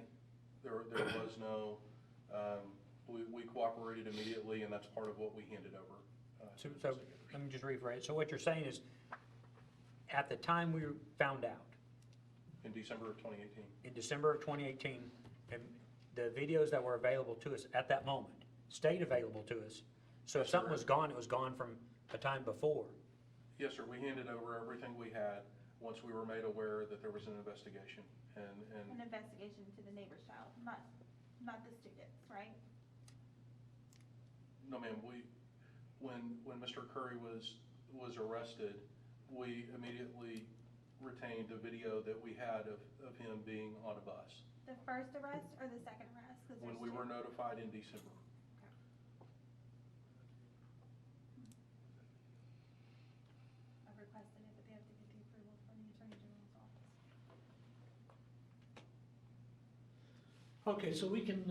There was no, we cooperated immediately, and that's part of what we handed over.
So let me just rephrase. So what you're saying is, at the time we found out,
In December of 2018.
in December of 2018, and the videos that were available to us at that moment stayed available to us. So if
Yes,
something
sir.
was gone, it was gone from a time before.
Yes, sir. We handed over everything we had once we were made aware that there was an investigation.
An investigation to the neighbor's child, not not the students, right?
No, ma'am, when Mr. Curry was arrested, we immediately retained a video that we had of him being on a bus
The first arrest or the second arrest? 'Cause
when
there's
we
two.
were notified in December.
I've requested it, but they have to get the approval from the Attorney General's office.
Okay, so we can,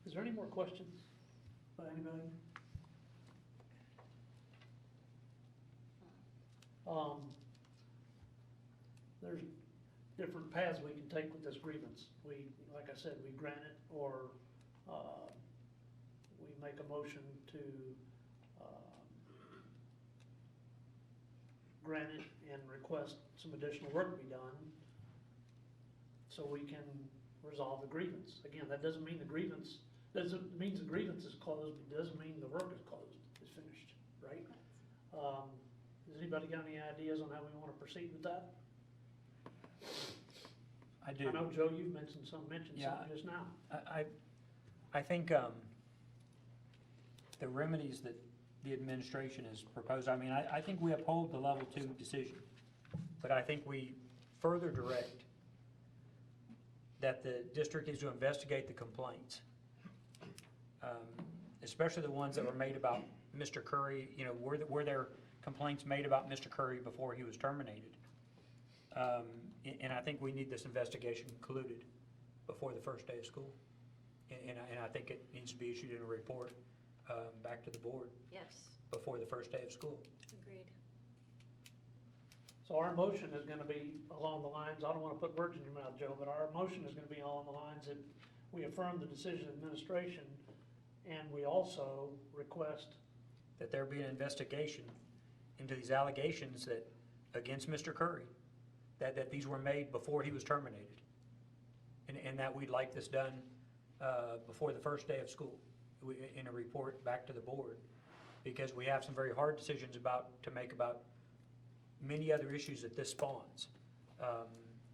is there any more questions by anybody? There's different paths we can take with this grievance. We, like I said, we grant it, or, we make a motion to, grant it and request some additional work be done so we can resolve the grievance. Again, that doesn't mean the grievance, means the grievance is closed, but doesn't mean the work is closed, is finished, right? Does anybody got any ideas on how we want to proceed with that?
I do.
I know, Joe, you've mentioned something
Yeah.
just now.
I think the remedies that the administration has proposed, I mean, I think we uphold the level 2 decision, but I think we further direct that the district is to investigate the complaints, especially the ones that were made about Mr. Curry. You know, were there complaints made about Mr. Curry before he was terminated? And I think we need this investigation concluded before the first day of school. And I think it needs to be issued in a report back to the board
Yes,
before the first day of school.
agreed.
So our motion is gonna be along the lines, I don't wanna put words in your mouth, Joe, but our motion is gonna be along the lines that we affirm the decision of administration, and we also request,
That there be an investigation into these allegations that, against Mr. Curry, that these were made before he was terminated. And that we'd like this done before the first day of school, in a report back to the board, because we have some very hard decisions to make about many other issues that this spawns,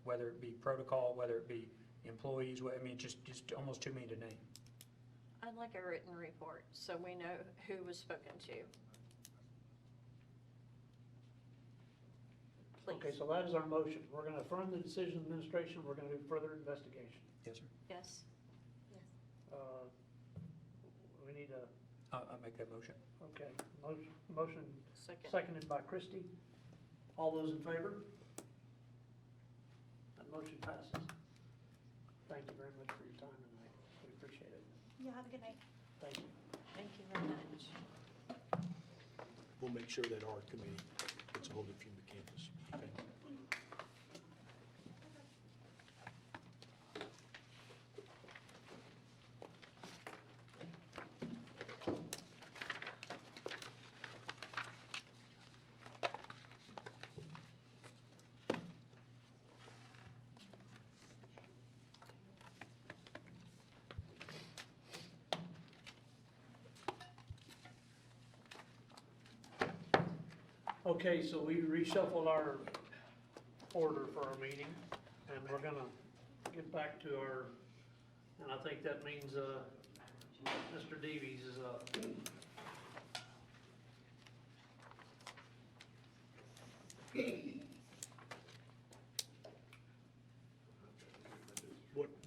whether it be protocol, whether it be employees, I mean, just almost too many to name.
I'd like a written report so we know who was spoken to.
okay,
Please.
so that is our motion. We're gonna affirm the decision of administration, we're gonna do further investigation.
Yes, sir.
Yes.
We need a,
I'll make that motion.
okay, motion
Second.
seconded by Christie. All those in favor? That motion passes. Thank you very much for your time tonight. We appreciate it.
Yeah, have a good night.
Thank you.
Thank you very much.
We'll make sure that our committee gets a hold of you on the campus. Okay.
Okay, so we reshuffled our order for our meeting, and we're gonna get back to our, and I think that means, Mr. Davies is up.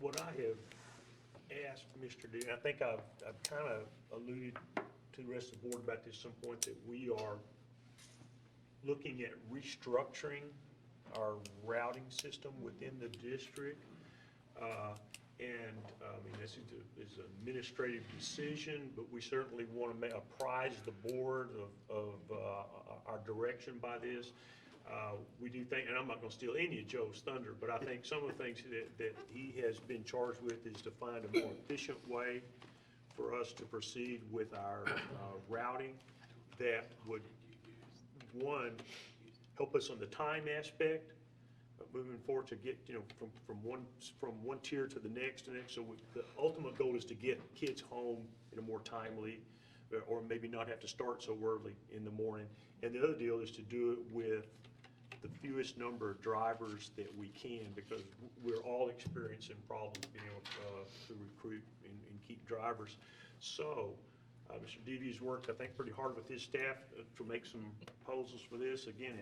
What I have asked Mr. D, I think I've kind of alluded to the rest of the board about this at some point, that we are looking at restructuring our routing system within the district. And, I mean, this is an administrative decision, but we certainly want to apprise the board of our direction by this. We do think, and I'm not going to steal any of Joe's thunder, but I think some of the things that he has been charged with is to find a more efficient way for us to proceed with our routing that would, one, help us on the time aspect of moving forward to get, from one tier to the next. So the ultimate goal is to get kids home in a more timely, or maybe not have to start so early in the morning. And the other deal is to do it with the fewest number of drivers that we can, because we're all experiencing problems being able to recruit and keep drivers. So, Mr. Deavy's worked, I think, pretty hard with his staff to make some proposals for this. Again,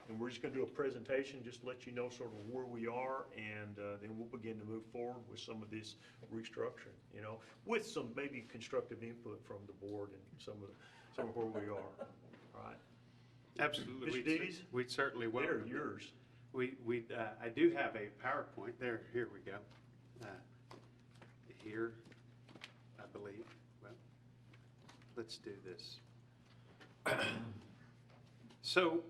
and we're just gonna do a presentation, just to let you know sort of where we are, and then we'll begin to move forward with some of this restructuring, you know, with some maybe constructive input from the board and some of where we are, all right?
Absolutely.
Mr. Dedes?
We'd certainly welcome.
They're yours.
I do have a PowerPoint there. Here we go. Here, I believe. Well, let's do this. So,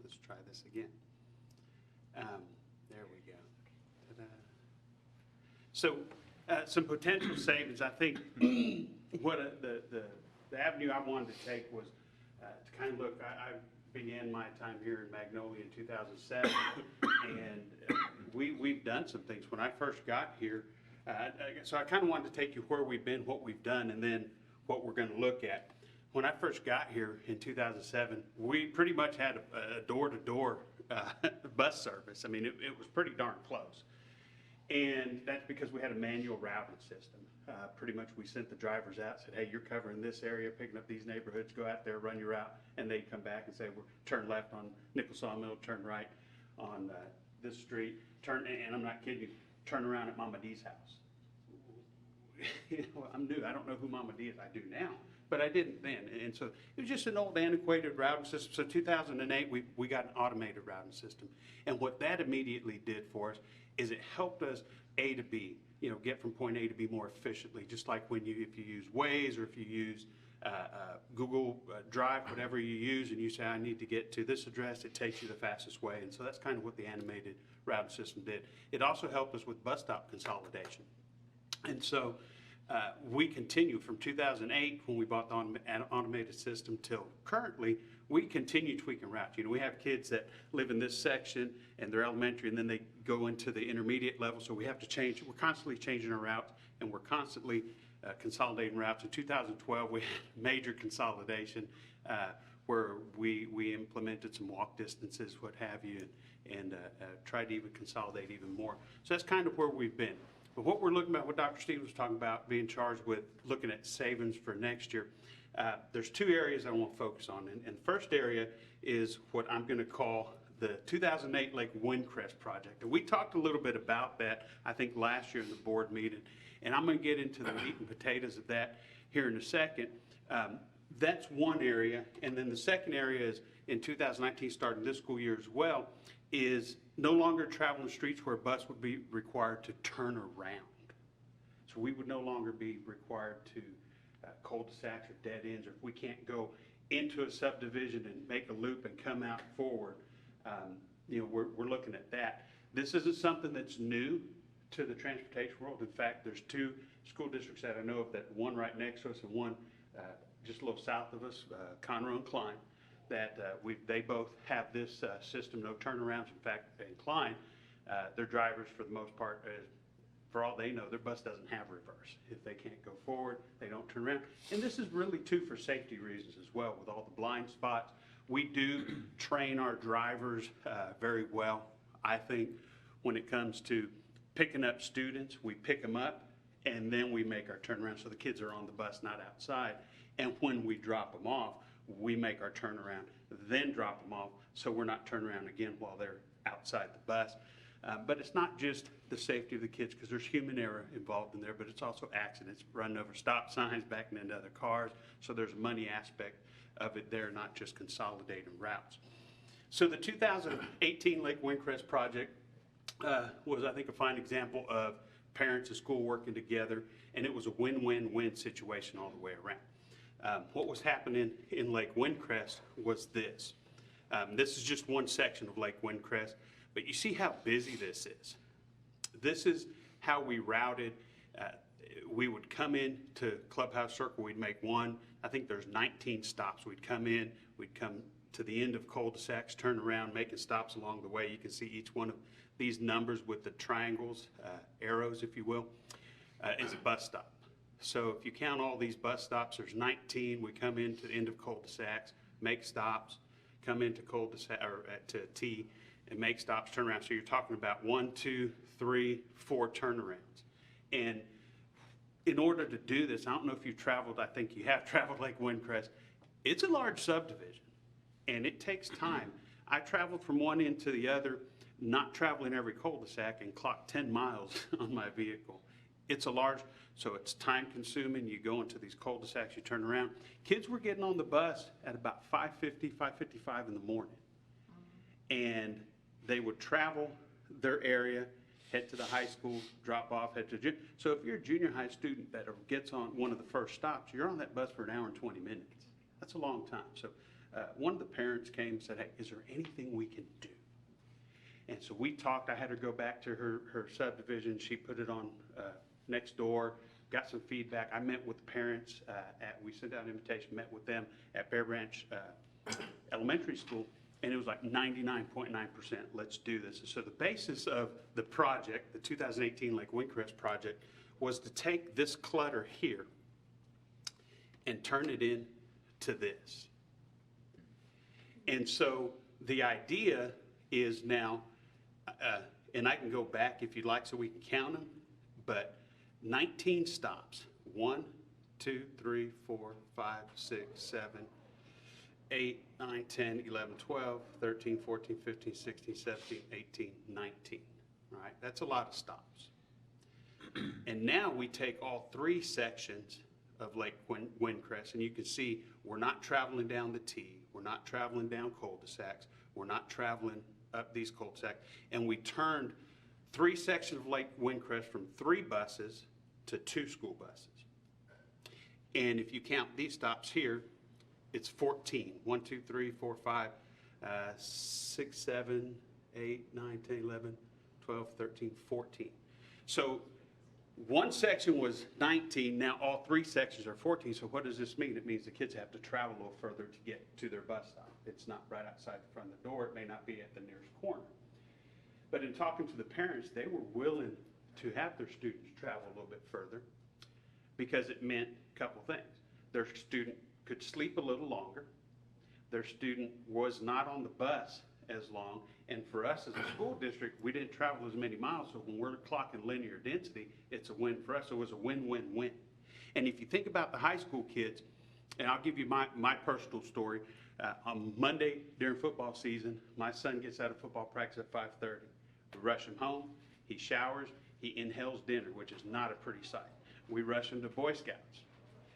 let's try this again. There we go. Ta-da. So, some potential savings. I think what the avenue I wanted to take was to kind of look. I began my time here in Magnolia in 2007, and we've done some things. When I first got here, so I kind of wanted to take you where we've been, what we've done, and then what we're going to look at. When I first got here in 2007, we pretty much had a door-to-door bus service. I mean, it was pretty darn close. And that's because we had a manual routing system. Pretty much we sent the drivers out, said, hey, you're covering this area, picking up these neighborhoods, go out there, run your route, and they'd come back and say, well, turn left on Nickel Sawmill, turn right on this street, and I'm not kidding you, turn around at Mama D's house. I'm new, I don't know who Mama D is, I do now, but I didn't then. And so it was just an old antiquated routing system. So 2008, we got an automated routing system. And what that immediately did for us is it helped us A to B, you know, get from point A to B more efficiently, just like when if you use Waze or if you use Google Drive, whatever you use, and you say, I need to get to this address, it takes you the fastest way. And so that's kind of what the animated routing system did. It also helped us with bus stop consolidation. And so we continue from 2008, when we bought the automated system, till currently, we continue tweaking routes. You know, we have kids that live in this section and they're elementary, and then they go into the intermediate level, so we have to change. We're constantly changing our routes, and we're constantly consolidating routes. In 2012, we had major consolidation where we implemented some walk distances, what have you, and tried to even consolidate even more. So that's kind of where we've been. But what we're looking at, what Dr. Stevens was talking about, being charged with looking at savings for next year, there's two areas I want to focus on. And the first area is what I'm going to call the 2008 Lake Windcrest project. And we talked a little bit about that, I think, last year in the board meeting. And I'm going to get into the meat and potatoes of that here in a second. That's one area. And then the second area is in 2019, starting this school year as well, is no longer traveling streets where a bus would be required to turn around. So we would no longer be required to cul-de-sacs or dead ends, or if we can't go into a subdivision and make a loop and come out forward, you know, we're looking at that. This isn't something that's new to the transportation world. In fact, there's two school districts that I know of, that one right next to us and one just a little south of us, Conroe and Klein, that they both have this system, no turnarounds. In fact, in Klein, their drivers, for the most part, for all they know, their bus doesn't have reverse. If they can't go forward, they don't turn around. And this is really too for safety reasons as well, with all the blind spots. We do train our drivers very well. I think when it comes to picking up students, we pick them up and then we make our turnaround so the kids are on the bus, not outside. And when we drop them off, we make our turnaround, then drop them off, so we're not turning around again while they're outside the bus. But it's not just the safety of the kids, because there's human error involved in there, but it's also accidents, running over stop signs, backing into other cars. So there's a money aspect of it there, not just consolidating routes. So the 2018 Lake Windcrest project was, I think, a fine example of parents and school working together, and it was a win-win-win situation all the way around. What was happening in Lake Windcrest was this. This is just one section of Lake Windcrest, but you see how busy this is. This is how we routed. We would come in to Clubhouse Circle, we'd make one. I think there's 19 stops. We'd come in, we'd come to the end of cul-de-sacs, turn around, making stops along the way. You can see each one of these numbers with the triangles, arrows, if you will, is a bus stop. So if you count all these bus stops, there's 19. We come into the end of cul-de-sacs, make stops, come into cul-de-sac, or to T, and make stops, turn around. So you're talking about 1, 2, 3, 4 turnarounds. And in order to do this, I don't know if you've traveled, I think you have traveled Lake Windcrest. It's a large subdivision, and it takes time. I traveled from one end to the other, not traveling every cul-de-sac, and clocked 10 miles on my vehicle. It's a large, so it's time consuming. You go into these cul-de-sacs, you turn around. Kids were getting on the bus at about 5:50, 5:55 in the morning. And they would travel their area, head to the high school, drop off, head to junior. So if you're a junior high student that gets on one of the first stops, you're on that bus for an hour and 20 minutes. That's a long time. So one of the parents came and said, hey, is there anything we can do? And so we talked. I had her go back to her subdivision. She put it on next door, got some feedback. I met with the parents. We sent out an invitation, met with them at Bear Branch Elementary School, and it was like 99.9%, let's do this. And so the basis of the project, the 2018 Lake Windcrest project, was to take this clutter here and turn it into this. And so the idea is now, and I can go back if you'd like so we can count them, but 19 stops. 1, 2, 3, 4, 5, 6, 7, 8, 9, 10, 11, 12, 13, 14, 15, 16, 17, 18, 19. All right, that's a lot of stops. And now we take all 3 sections of Lake Windcrest, and you can see we're not traveling down the T, we're not traveling down cul-de-sacs, we're not traveling up these cul-de-sacs, and we turned 3 sections of Lake Windcrest from 3 buses to 2 school buses. And if you count these stops here, it's 14. 1, 2, 3, 4, 5, 6, 7, 8, 9, 10, 11, 12, 13, 14. So one section was 19, now all 3 sections are 14. So what does this mean? It means the kids have to travel a little further to get to their bus stop. It's not right outside the front of the door. It may not be at the nearest corner. But in talking to the parents, they were willing to have their students travel a little bit further because it meant a couple things. Their student could sleep a little longer. Their student was not on the bus as long. And for us as a school district, we didn't travel as many miles. So when we're clocking linear density, it's a win for us. So it was a win-win-win. And if you think about the high school kids, and I'll give you my personal story. On Monday during football season, my son gets out of football practice at 5:30. We rush him home, he showers, he inhales dinner, which is not a pretty sight. We rush him to Boy Scouts.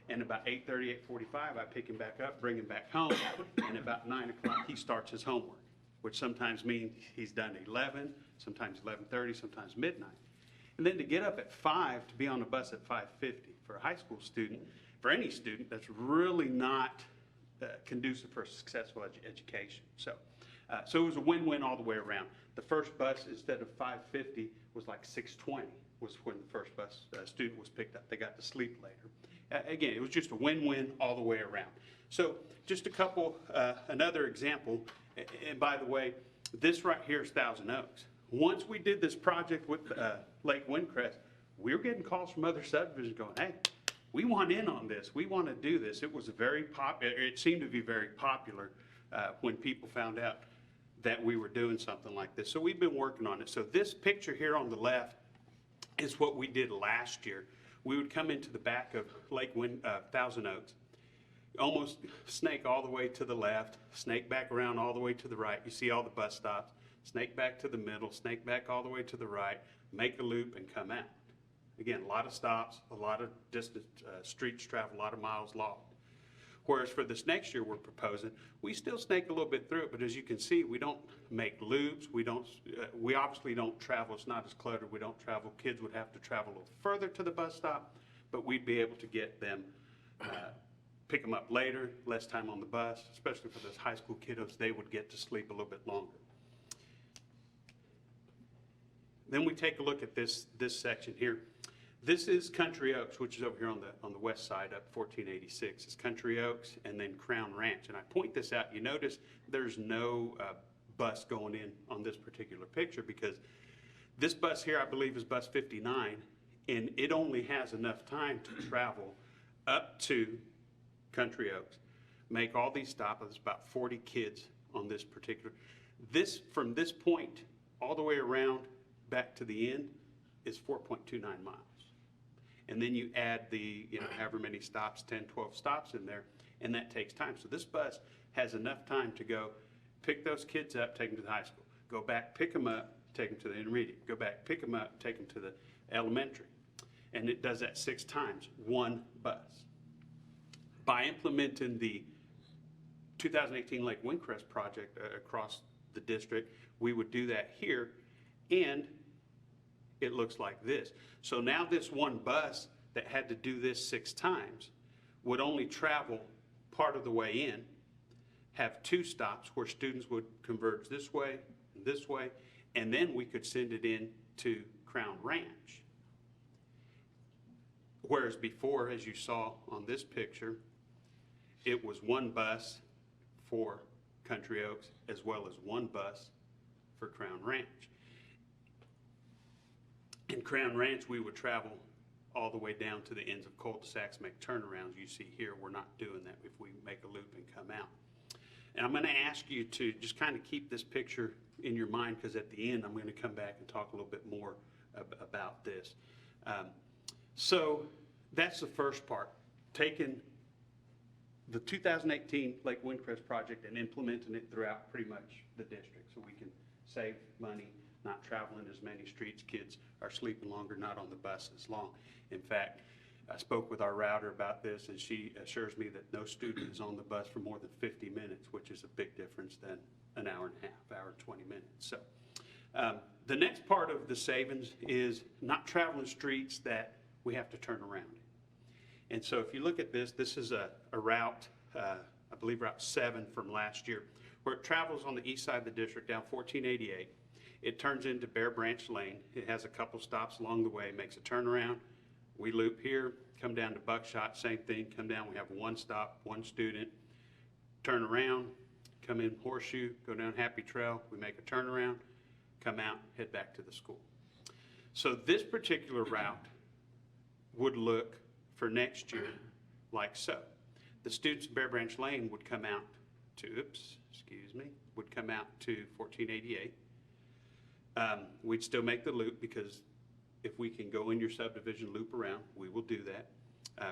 And about 8:30, 8:45, I pick him back up, bring him back home, and about 9 o'clock, he starts his homework, which sometimes means he's done at 11, sometimes 11:30, sometimes midnight. And then to get up at 5 to be on the bus at 5:50 for a high school student, for any student, that's really not conducive for a successful education. So it was a win-win all the way around. The first bus, instead of 5:50, was like 6:20 was when the first bus student was picked up. They got to sleep later. Again, it was just a win-win all the way around. So just a couple, another example, and by the way, this right here is Thousand Oaks. Once we did this project with Lake Windcrest, we were getting calls from other subdivisions going, hey, we want in on this. We want to do this. It was very popular. It seemed to be very popular when people found out that we were doing something like this. So we've been working on it. So this picture here on the left is what we did last year. We would come into the back of Thousand Oaks, almost snake all the way to the left, snake back around all the way to the right. You see all the bus stops, snake back to the middle, snake back all the way to the right, make a loop and come out. Again, a lot of stops, a lot of distance, streets traveled, a lot of miles logged. Whereas for this next year we're proposing, we still snake a little bit through it, but as you can see, we don't make loops. We obviously don't travel. It's not as cluttered. We don't travel. Kids would have to travel a little further to the bus stop, but we'd be able to get them, pick them up later, less time on the bus, especially for those high school kiddos. They would get to sleep a little bit longer. Then we take a look at this section here. This is Country Oaks, which is over here on the west side, up 1486. It's Country Oaks and then Crown Ranch. And I point this out, you notice there's no bus going in on this particular picture, because this bus here, I believe, is bus 59, and it only has enough time to travel up to Country Oaks, make all these stops. There's about 40 kids on this particular. From this point all the way around back to the end is 4.29 miles. And then you add the, however many stops, 10, 12 stops in there, and that takes time. So this bus has enough time to go pick those kids up, take them to the high school, go back, pick them up, take them to the intermediate, go back, pick them up, take them to the elementary. And it does that 6 times, one bus. By implementing the 2018 Lake Windcrest project across the district, we would do that here, and it looks like this. So now this one bus that had to do this 6 times would only travel part of the way in, have 2 stops where students would converge this way, and then we could send it in to Crown Ranch. Whereas before, as you saw on this picture, it was one bus for Country Oaks as well as one bus for Crown Ranch. In Crown Ranch, we would travel all the way down to the ends of cul-de-sacs, make turnarounds. You see here, we're not doing that if we make a loop and come out. And I'm going to ask you to just kind of keep this picture in your mind, because at the end, I'm going to come back and talk a little bit more about this. So that's the first part, taking the 2018 Lake Windcrest project and implementing it throughout pretty much the district so we can save money, not traveling as many streets, kids are sleeping longer, not on the bus as long. In fact, I spoke with our router about this, and she assures me that no student is on the bus for more than 50 minutes, which is a big difference than an hour and a half, hour and 20 minutes. So the next part of the savings is not traveling streets that we have to turn around. And so if you look at this, this is a route, I believe Route 7 from last year, where it travels on the east side of the district down 1488. It turns into Bear Branch Lane. It has a couple stops along the way, makes a turnaround. We loop here, come down to Buckshot, same thing, come down, we have one stop, one student, turn around, come in Horseshoe, go down Happy Trail, we make a turnaround, come out, head back to the school. So this particular route would look for next year like so. The students in Bear Branch Lane would come out to, would come out to 1488. We'd still make the loop, because if we can go in your subdivision, loop around, we will do that.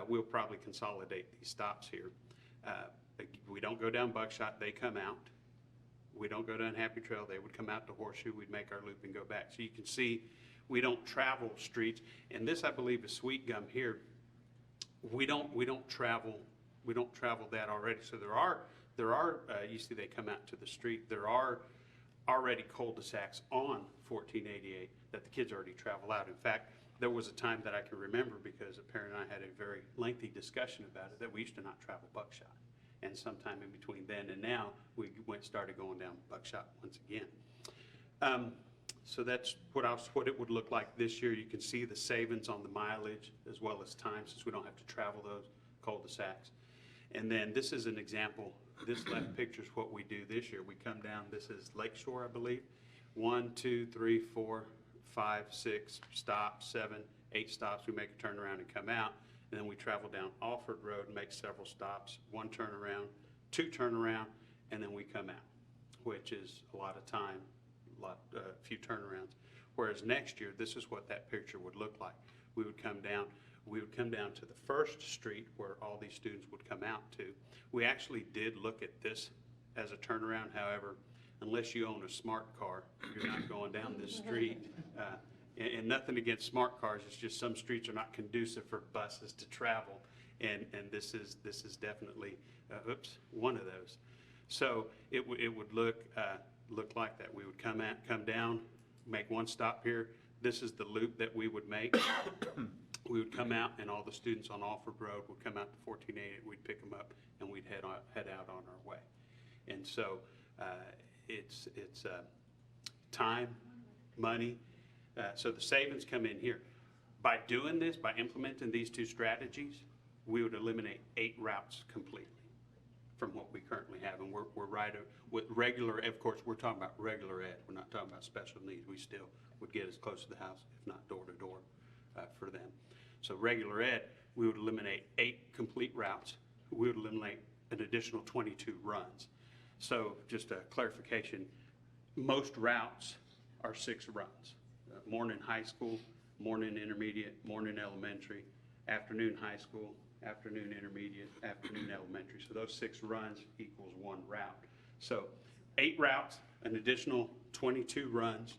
We'll probably consolidate these stops here. We don't go down Buckshot, they come out. We don't go down Happy Trail, they would come out to Horseshoe, we'd make our loop and go back. So you can see we don't travel streets. And this, I believe, is Sweet Gum here. We don't travel that already. So there are you see they come out to the street. There are already cul-de-sacs on 1488 that the kids already travel out. In fact, there was a time that I can remember, because a parent and I had a very lengthy discussion about it, that we used to not travel Buckshot. And sometime in between then and now, we started going down Buckshot once again. So that's what it would look like this year. You can see the savings on the mileage as well as time, since we don't have to travel those cul-de-sacs. And then this is an example. This left picture is what we do this year. We come down, this is Lakeshore, I believe. 1, 2, 3, 4, 5, 6 stops, 7, 8 stops. We make a turnaround and come out. And then we travel down Alford Road and make several stops, 1 turnaround, 2 turnaround, and then we come out, which is a lot of time, a few turnarounds. Whereas next year, this is what that picture would look like. We would come down to the first street where all these students would come out to. We actually did look at this as a turnaround. However, unless you own a smart car, you're not going down this street. And nothing against smart cars, it's just some streets are not conducive for buses to travel. And this is definitely, one of those. So it would look like that. We would come down, make one stop here. This is the loop that we would make. We would come out, and all the students on Alford Road would come out to 1488. We'd pick them up, and we'd head out on our way. And so it's time, money. So the savings come in here. By doing this, by implementing these two strategies, we would eliminate 8 routes completely from what we currently have. And we're right with regular, of course, we're talking about regular ed. We're not talking about special needs. We still would get as close to the house, if not door to door, for them. So regular ed, we would eliminate 8 complete routes. We would eliminate an additional 22 runs. So just a clarification, most routes are 6 runs. Morning high school, morning intermediate, morning elementary, afternoon high school, afternoon intermediate, afternoon elementary. So those 6 runs equals 1 route. So 8 routes, an additional 22 runs.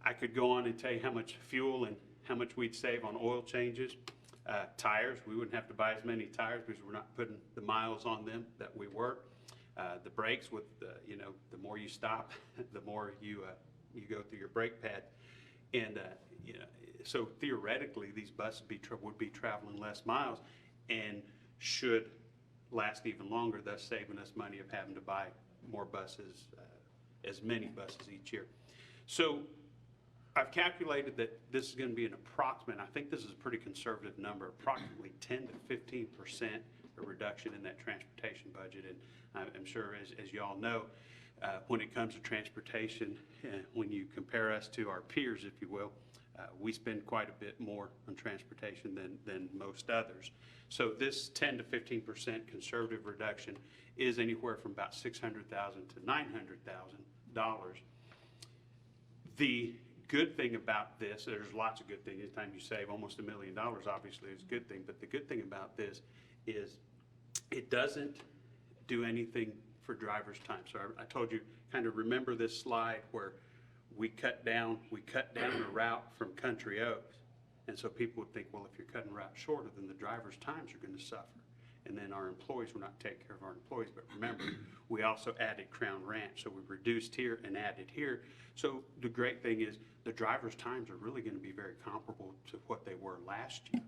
I could go on and tell you how much fuel and how much we'd save on oil changes. Tires, we wouldn't have to buy as many tires because we're not putting the miles on them that we were. The brakes, with the more you stop, the more you go through your brake pad. And so theoretically, these buses would be traveling less miles and should last even longer, thus saving us money of having to buy more buses, as many buses each year. So I've calculated that this is going to be an approximate, I think this is a pretty conservative number, approximately 10 to 15% a reduction in that transportation budget. And I'm sure, as you all know, when it comes to transportation, when you compare us to our peers, if you will, we spend quite a bit more on transportation than most others. So this 10 to 15% conservative reduction is anywhere from about $600,000 to $900,000. The good thing about this, there's lots of good things. Anytime you save almost $1 million, obviously is a good thing. But the good thing about this is it doesn't do anything for driver's time. So I told you, kind of remember this slide where we cut down a route from Country Oaks. And so people would think, well, if you're cutting a route shorter, then the driver's times are going to suffer. And then our employees, we're not taking care of our employees. But remember, we also added Crown Ranch. So we reduced here and added here. So the great thing is the driver's times are really going to be very comparable to what they were last year.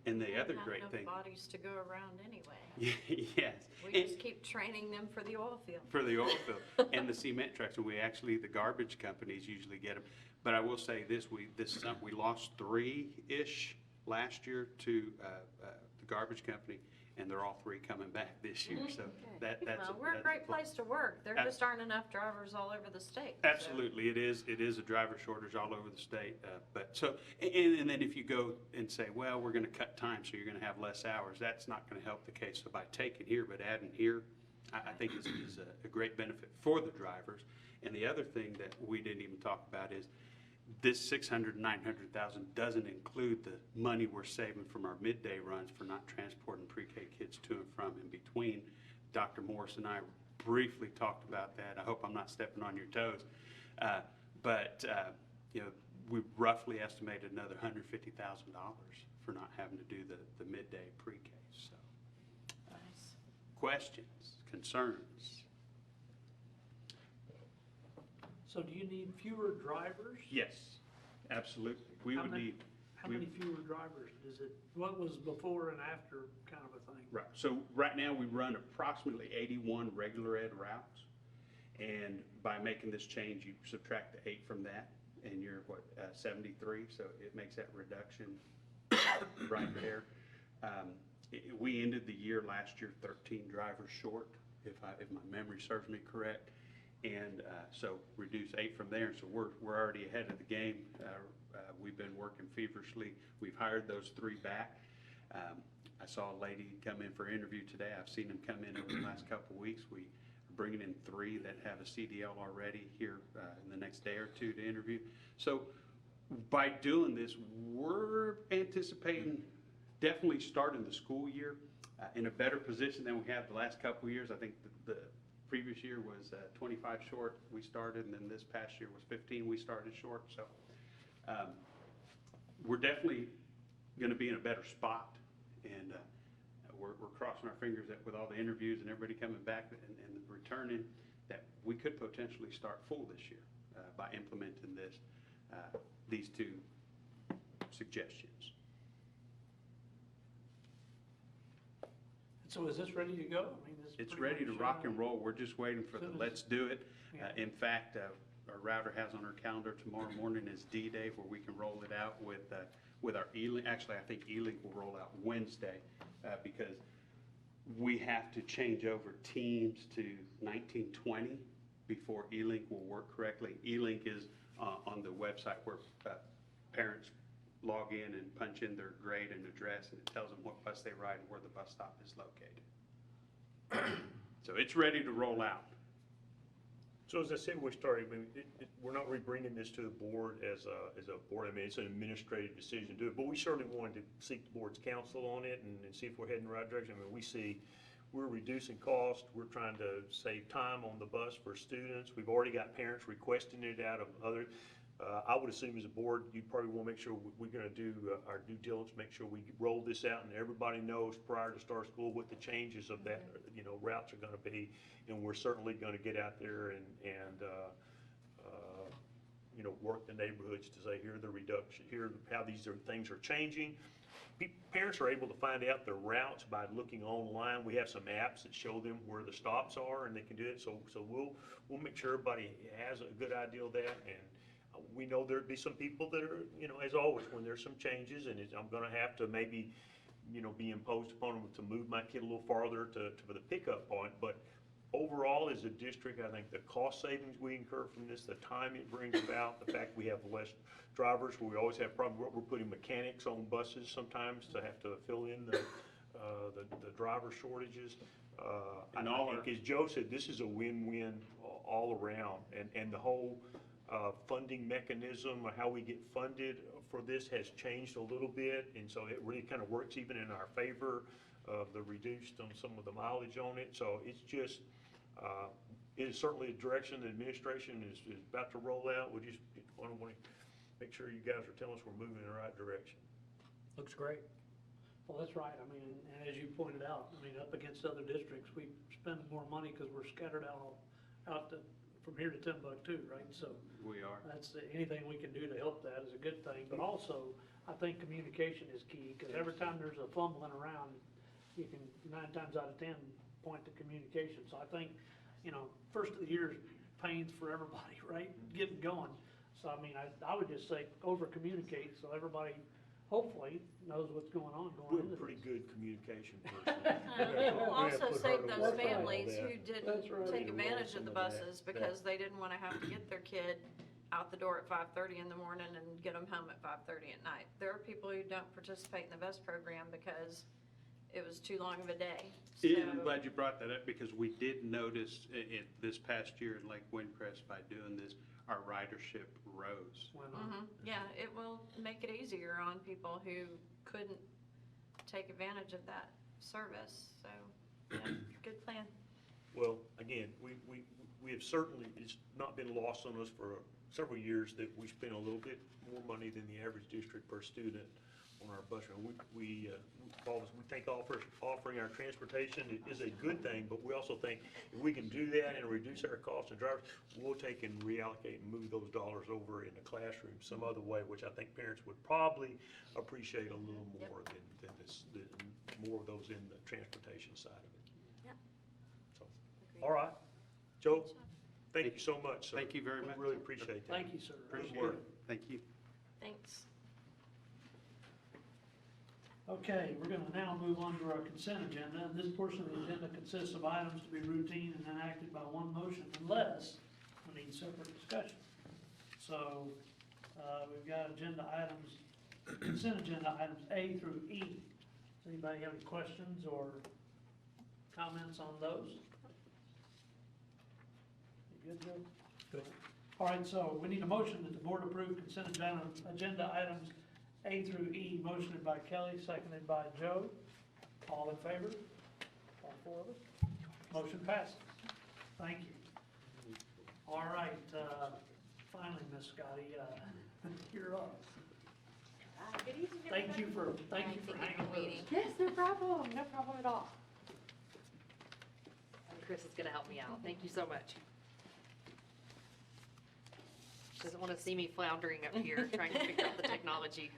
And the other great thing.
Not enough bodies to go around anyway.
Yes.
We just keep training them for the oil field.
For the oil field and the cement trucks, and the garbage companies usually get them. But I will say this summer we lost 3-ish last year to the garbage company, and they're all 3 coming back this year. So that's
we're a great place to work. There just aren't enough drivers all over the state.
Absolutely, it is a driver shortage all over the state. And then if you go and say, well, we're going to cut time, so you're going to have less hours, that's not going to help the case. So by taking here but adding here, I think is a great benefit for the drivers. And the other thing that we didn't even talk about is this $600,000, $900,000 doesn't include the money we're saving from our midday runs for not transporting pre-K kids to and from and between. Dr. Morris and I briefly talked about that. I hope I'm not stepping on your toes. We roughly estimated another $150,000 for not having to do the midday pre-K. So,
Nice.
Questions, concerns?
So do you need fewer drivers?
Yes, absolutely. We
How
would
many-
need.
How many fewer drivers? What was before and after kind of a thing?
Right, so right now we run approximately 81 regular ed routes. And by making this change, you subtract the 8 from that, and you're 73, so it makes that reduction right there. We ended the year last year 13 drivers short, if my memory serves me correct. And so reduce 8 from there, so we're already ahead of the game. We've been working feverishly. We've hired those 3 back. I saw a lady come in for an interview today. I've seen them come in over the last couple of weeks. We are bringing in 3 that have a CDL already here in the next day or 2 to interview. So by doing this, we're anticipating definitely starting the school year in a better position than we have the last couple of years. I think the previous year was 25 short we started, and then this past year was 15 we started short. So we're definitely going to be in a better spot, and we're crossing our fingers that with all the interviews and everybody coming back and returning, that we could potentially start full this year by implementing these 2 suggestions.
So is this ready to go? I mean,
It's ready to rock and roll. We're just waiting for the let's do it.
Yeah.
In fact, our router has on her calendar tomorrow morning is D-Day, where we can roll it out with with our E-Link. Actually, I think E-Link will roll out Wednesday because we have to change over Teams to 1920 before E-Link will work correctly. E-Link is on the website where parents log in and punch in their grade and address, and it tells them what bus they ride and where the bus stop is located. So it's ready to roll out.
So as I said, we started, I mean, we're not really bringing this to the board as a board. I mean, it's an administrative decision to do it, but we certainly wanted to seek the board's counsel on it and see if we're heading in the right direction. I mean, we see we're reducing cost. We're trying to save time on the bus for students. We've already got parents requesting it out of other. I would assume as a board, you'd probably want to make sure we're going to do our due diligence, make sure we roll this out and everybody knows prior to start school what the changes of that, routes are going to be. And we're certainly going to get out there and work the neighborhoods to say, here are the reduction, here are how these things are changing. Parents are able to find out their routes by looking online. We have some apps that show them where the stops are, and they can do it. So we'll make sure everybody has a good idea of that. And we know there'd be some people that are, as always, when there's some changes, and I'm going to have to maybe, be imposed upon them to move my kid a little farther to the pickup point. But overall, as a district, I think the cost savings we incur from this, the time it brings about, the fact we have less drivers, where we always have problems, we're putting mechanics on buses sometimes to have to fill in the driver shortages.
And
I think, as Joe said, this is a win-win all around, and the whole funding mechanism, or how we get funded for this has changed a little bit, and so it really kind of works even in our favor of the reduced on some of the mileage on it. So it's just, it is certainly a direction the administration is about to roll out. We just want to make sure you guys are telling us we're moving in the right direction.
Looks great.
Well, that's right. I mean, and as you pointed out, up against other districts, we spend more money because we're scattered from here to Timbuktu, right? So
We are.
that's, anything we can do to help that is a good thing. But also, I think communication is key, because every time there's a fumbling around, you can 9 times out of 10 point to communication. So I think, first of the year is pains for everybody, right? Getting going. So I would just say over communicate so everybody hopefully knows what's going on
We're
into
a pretty
this.
good communication person.
It will also
put her
save
to
those
work on all
families
that.
who didn't
That's right.
take
Need to roll
advantage
some
of the
of that.
buses because they didn't want to have to get their kid out the door at 5:30 in the morning and get them home at 5:30 at night. There are people who don't participate in the bus program because it was too long of a day.
Yeah, I'm glad you brought that up, because we did notice this past year in Lake Windcrest, by doing this, our ridership rose.
Why not?
Yeah, it will make it easier on people who couldn't take advantage of that service. So, yeah, good plan.
Well, again, we have certainly, it's not been lost on us for several years that we spend a little bit more money than the average district per student on our bus ride. We think offering our transportation is a good thing, but we also think if we can do that and reduce our costs and drivers, we'll take and reallocate and move those dollars over in the classroom some other way, which I think parents would probably appreciate a little more than more of those in the transportation side of it.
Yep.
So, all right. Joe, thank you so much, sir.
Thank you very much.
We really appreciate that.
Thank you, sir.
Appreciate
Good work.
it. Thank you.
Thanks.
Okay, we're going to now move on to our consent agenda. And this portion of the agenda consists of items to be routine and enacted by one motion unless we need separate discussion. So we've got consent agenda items A through E. Does anybody have any questions or comments on those? You good, Joe?
Good.
All right, so we need a motion that the board approve consent agenda items A through E, motioned by Kelly, seconded by Joe. All in favor? All 4 of us? Motion passes. Thank you. All right, finally, Miss Scotty, you're up.
Good evening,
Thank you for hanging with us.
Yes, no problem at all. And Chris is gonna help me out, thank you so much. She doesn't wanna see me floundering up here trying to figure out the technology.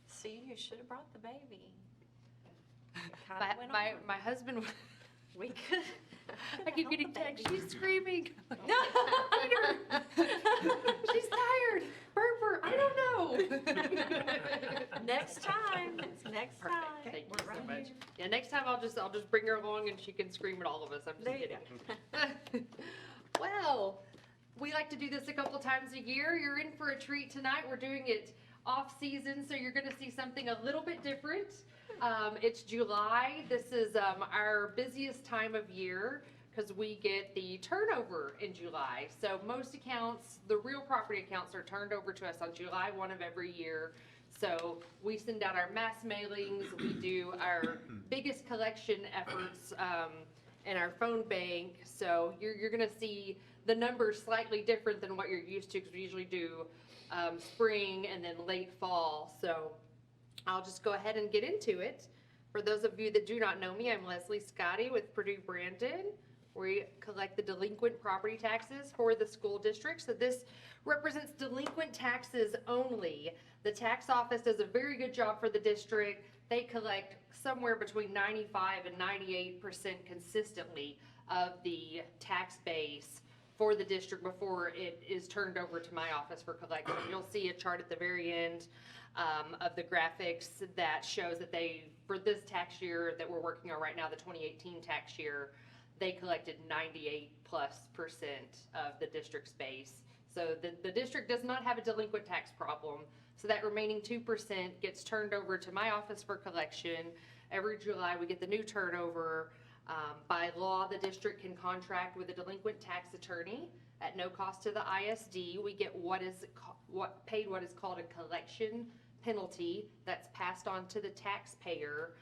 See, you should have brought the baby. Kinda went
My
over.
husband,
We could.
I keep getting
help the
texts,
baby.
she's screaming. Peter, she's tired, burp, go.
Next time, next
Perfect,
time.
thank you
We're
so
right
much.
here.
Yeah, next time I'll just bring her along and she can scream at all of us, I'm
There
just
you
kidding. Well, we like to do this a couple times a year. You're in for a treat tonight. We're doing it off-season, so you're gonna see something a little bit different. It's July. This is our busiest time of year because we get the turnover in July. So most accounts, the real property accounts, are turned over to us on July 1 of every year. So we send out our mass mailings, we do our biggest collection efforts in our phone bank. So you're gonna see the numbers slightly different than what you're used to, because we usually do spring and then late fall. So I'll just go ahead and get into it. For those of you that do not know me, I'm Leslie Scotty with Purdue Brandon. We collect the delinquent property taxes for the school district. So this represents delinquent taxes only. The tax office does a very good job for the district. They collect somewhere between 95 and 98% consistently of the tax base for the district before it is turned over to my office for collection. You'll see a chart at the very end of the graphics that shows that they, for this tax year that we're working on right now, the 2018 tax year, they collected 98+% of the district's base. So the district does not have a delinquent tax problem. So that remaining 2% gets turned over to my office for collection. Every July we get the new turnover. By law, the district can contract with a delinquent tax attorney at no cost to the ISD. We get what is called a collection penalty that's passed on to the taxpayer.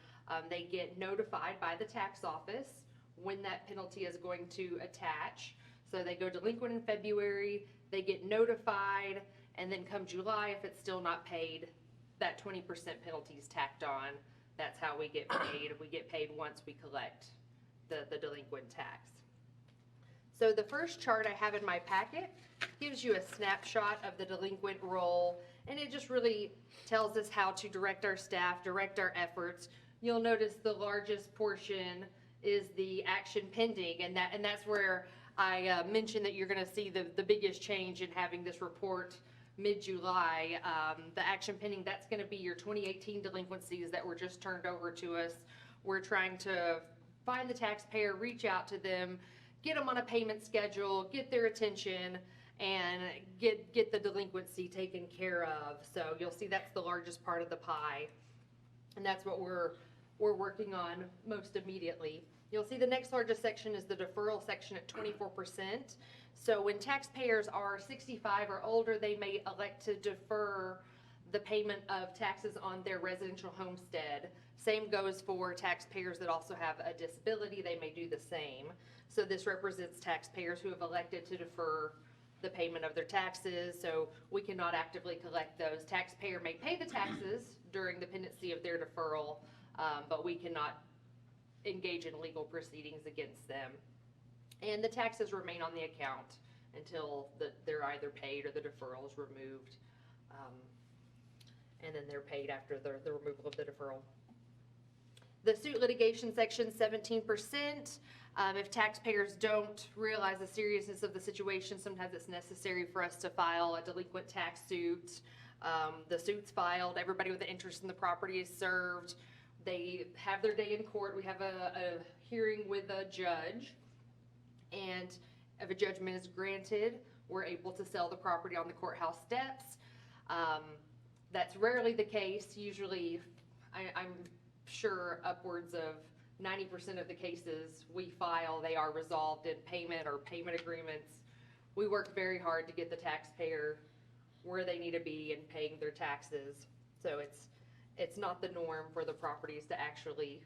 They get notified by the tax office when that penalty is going to attach. So they go delinquent in February, they get notified, and then come July, if it's still not paid, that 20% penalty is tacked on. That's how we get paid. We get paid once we collect the delinquent tax. So the first chart I have in my packet gives you a snapshot of the delinquent roll, and it just really tells us how to direct our staff, direct our efforts. You'll notice the largest portion is the action pending, and that's where I mentioned that you're going to see the biggest change in having this report mid-July. The action pending, that's going to be your 2018 delinquencies that were just turned over to us. We're trying to find the taxpayer, reach out to them, get them on a payment schedule, get their attention, and get the delinquency taken care of. So you'll see that's the largest part of the pie, and that's what we're working on most immediately. You'll see the next largest section is the deferral section at 24%. So when taxpayers are 65 or older, they may elect to defer the payment of taxes on their residential homestead. Same goes for taxpayers that also have a disability. They may do the same. So this represents taxpayers who have elected to defer the payment of their taxes. So we cannot actively collect those. Taxpayer may pay the taxes during the pendency of their deferral, but we cannot engage in legal proceedings against them. And the taxes remain on the account until they're either paid or the deferral is removed. And then they're paid after the removal of the deferral. The suit litigation section, 17%. If taxpayers don't realize the seriousness of the situation, sometimes it's necessary for us to file a delinquent tax suit. The suit's filed, everybody with an interest in the property is served. They have their day in court. We have a hearing with a judge, and if a judgment is granted, we're able to sell the property on the courthouse steps. That's rarely the case. Usually, I'm sure upwards of 90% of the cases we file, they are resolved in payment or payment agreements. We work very hard to get the taxpayer where they need to be in paying their taxes. So it's not the norm for the properties to actually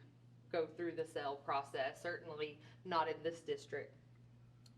go through the sale process, certainly not in this district.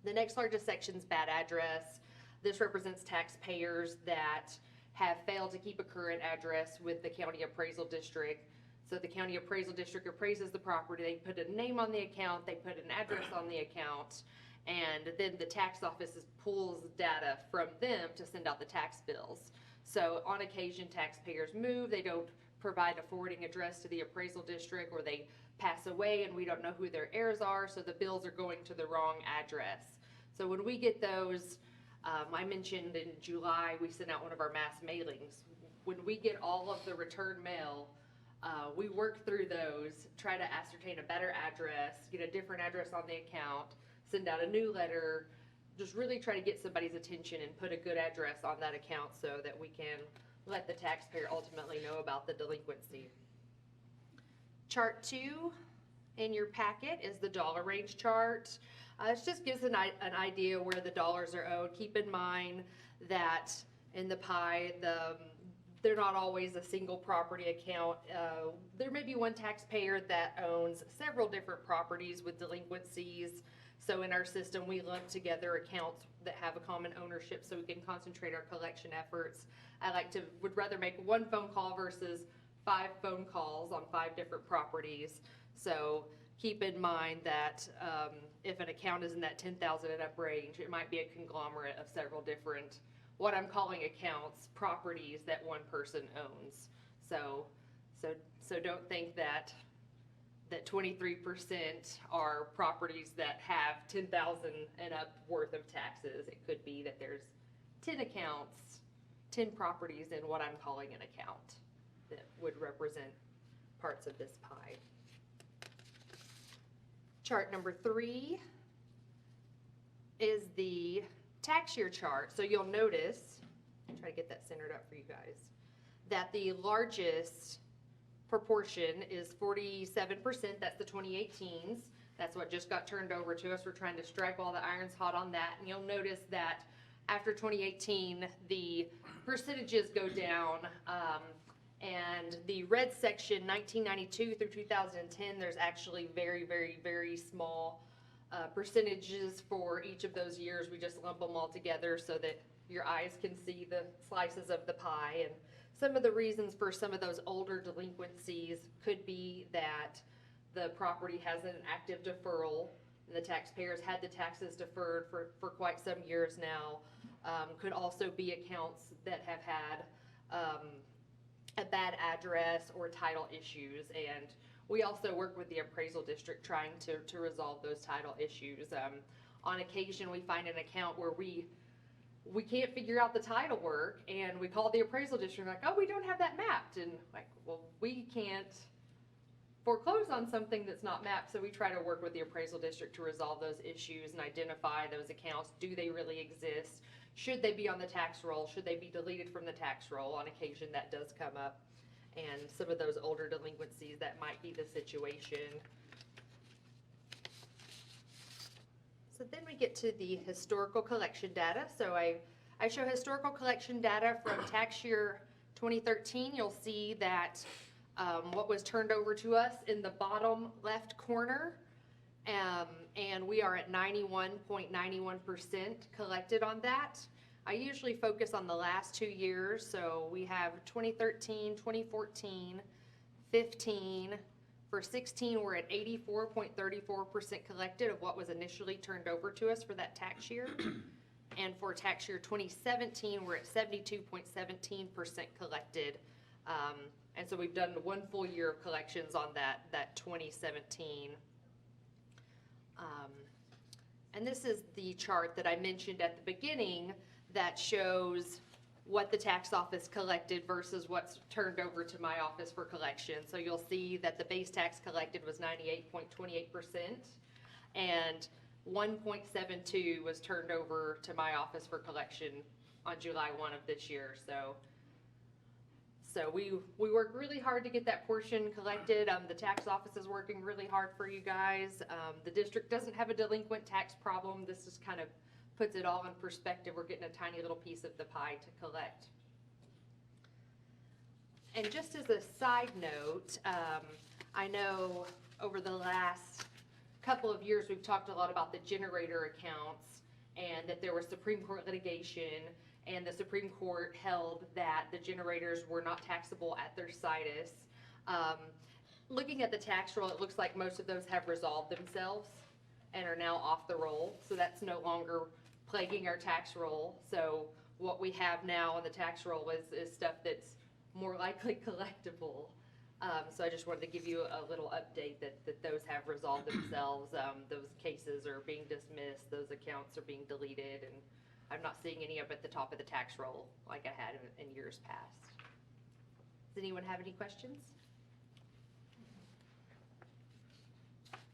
The next largest section is bad address. This represents taxpayers that have failed to keep a current address with the county appraisal district. So the county appraisal district appraises the property, they put a name on the account, they put an address on the account, and then the tax office pulls data from them to send out the tax bills. So on occasion, taxpayers move, they don't provide a forwarding address to the appraisal district, or they pass away and we don't know who their heirs are, so the bills are going to the wrong address. So when we get those, I mentioned in July we sent out one of our mass mailings. when we get all of the return mail, we work through those, try to ascertain a better address, get a different address on the account, send out a new letter, just really try to get somebody's attention and put a good address on that account so that we can let the taxpayer ultimately know about the delinquency. Chart 2 in your packet is the dollar range chart. It just gives an idea where the dollars are owed. Keep in mind that in the pie, they're not always a single property account. There may be one taxpayer that owns several different properties with delinquencies. So in our system, we lump together accounts that have a common ownership so we can concentrate our collection efforts. Would rather make one phone call versus 5 phone calls on 5 different properties. So keep in mind that if an account is in that 10,000 and up range, it might be a conglomerate of several different, what I'm calling accounts, properties that one person owns. So don't think that 23% are properties that have 10,000 and up worth of taxes. It could be that there's 10 accounts, 10 properties in what I'm calling an account that would represent parts of this pie. Chart number 3 is the tax year chart. So you'll notice, try to get that centered up for you guys, that the largest proportion is 47%. That's the 2018s. That's what just got turned over to us. We're trying to strike while the iron's hot on that. And you'll notice that after 2018, the percentages go down. And the red section, 1992 through 2010, there's actually very, very, very small percentages for each of those years. We just lump them all together so that your eyes can see the slices of the pie. And some of the reasons for some of those older delinquencies could be that the property has an active deferral, and the taxpayers had the taxes deferred for quite some years now. Could also be accounts that have had a bad address or title issues, and we also work with the appraisal district trying to resolve those title issues. On occasion, we find an account where we can't figure out the title work, and we call the appraisal district like, oh, we don't have that mapped, and like, well, we can't foreclose on something that's not mapped, so we try to work with the appraisal district to resolve those issues and identify those accounts. Do they really exist? Should they be on the tax roll? Should they be deleted from the tax roll? On occasion, that does come up. And some of those older delinquencies, that might be the situation. So then we get to the historical collection data. So I show historical collection data from tax year 2013. You'll see that what was turned over to us in the bottom left corner. And we are at 91.91% collected on that. I usually focus on the last 2 years, so we have 2013, 2014, 15. For 16, we're at 84.34% collected of what was initially turned over to us for that tax year. And for tax year 2017, we're at 72.17% collected. And so we've done 1 full year of collections on that 2017. And this is the chart that I mentioned at the beginning that shows what the tax office collected versus what's turned over to my office for collection. So you'll see that the base tax collected was 98.28% and 1.72 was turned over to my office for collection on July 1 of this year. So we work really hard to get that portion collected. The tax office is working really hard for you guys. The district doesn't have a delinquent tax problem. This just kind of puts it all in perspective. We're getting a tiny little piece of the pie to collect. And just as a side note, I know over the last couple of years we've talked a lot about the generator accounts and that there was Supreme Court litigation, and the Supreme Court held that the generators were not taxable at their situs. Looking at the tax roll, it looks like most of those have resolved themselves and are now off the roll, so that's no longer plaguing our tax roll. So what we have now on the tax roll is stuff that's more likely collectible. So I just wanted to give you a little update that those have resolved themselves. Those cases are being dismissed, those accounts are being deleted, and I'm not seeing any up at the top of the tax roll like I had in years past. Does anyone have any questions?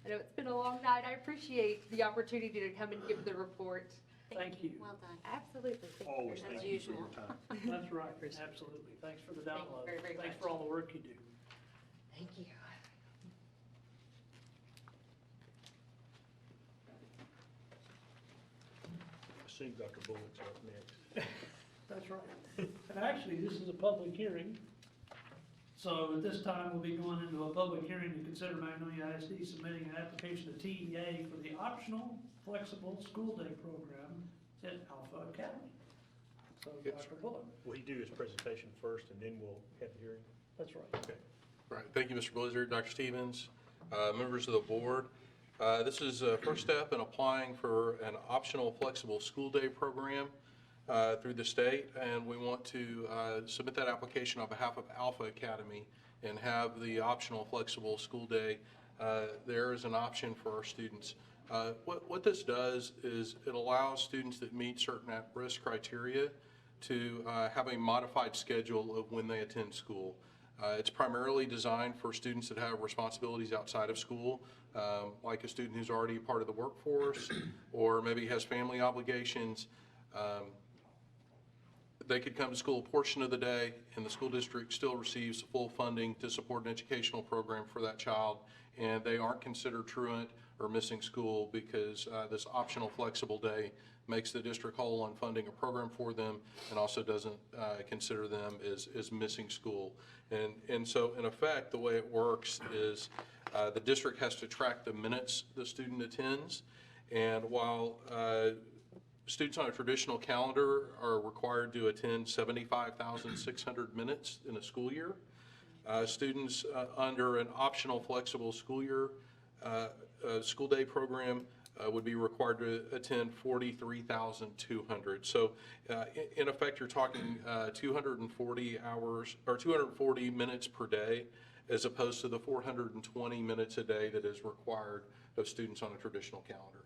I know it's been a long night. I appreciate the opportunity to come and give the report.
Thank you.
Well done.
Absolutely.
Always
As
thank you for
usual.
your time.
That's right, absolutely. Thanks for the
Thank you
download.
very, very
Thanks
much.
for all the work you do.
Thank you.
I assume Dr. Bullock's up next.
That's right. And actually, this is a public hearing. So at this time, we'll be going into a public hearing to consider Magnolia ISD submitting an application to TEA for the optional flexible school day program at Alpha Academy. So
Yes,
Dr. Bullock,
Will he do his presentation first and then we'll have the hearing?
that's right.
Okay.
Right, thank you, Mr. Blizzard, Dr. Stevens, members of the board. This is a first step in applying for an optional flexible school day program through the state, and we want to submit that application on behalf of Alpha Academy and have the optional flexible school day there as an option for our students. What this does is it allows students that meet certain at-risk criteria to have a modified schedule of when they attend school. It's primarily designed for students that have responsibilities outside of school, like a student who's already part of the workforce or maybe has family obligations. They could come to school a portion of the day, and the school district still receives full funding to support an educational program for that child, and they aren't considered truant or missing school because this optional flexible day makes the district whole on funding a program for them and also doesn't consider them as missing school. And so in effect, the way it works is the district has to track the minutes the student attends, and while students on a traditional calendar are required to attend 75,600 minutes in a school year, students under an optional flexible school year school day program would be required to attend 43,200. So in effect, you're talking 240 hours or 240 minutes per day as opposed to the 420 minutes a day that is required of students on a traditional calendar.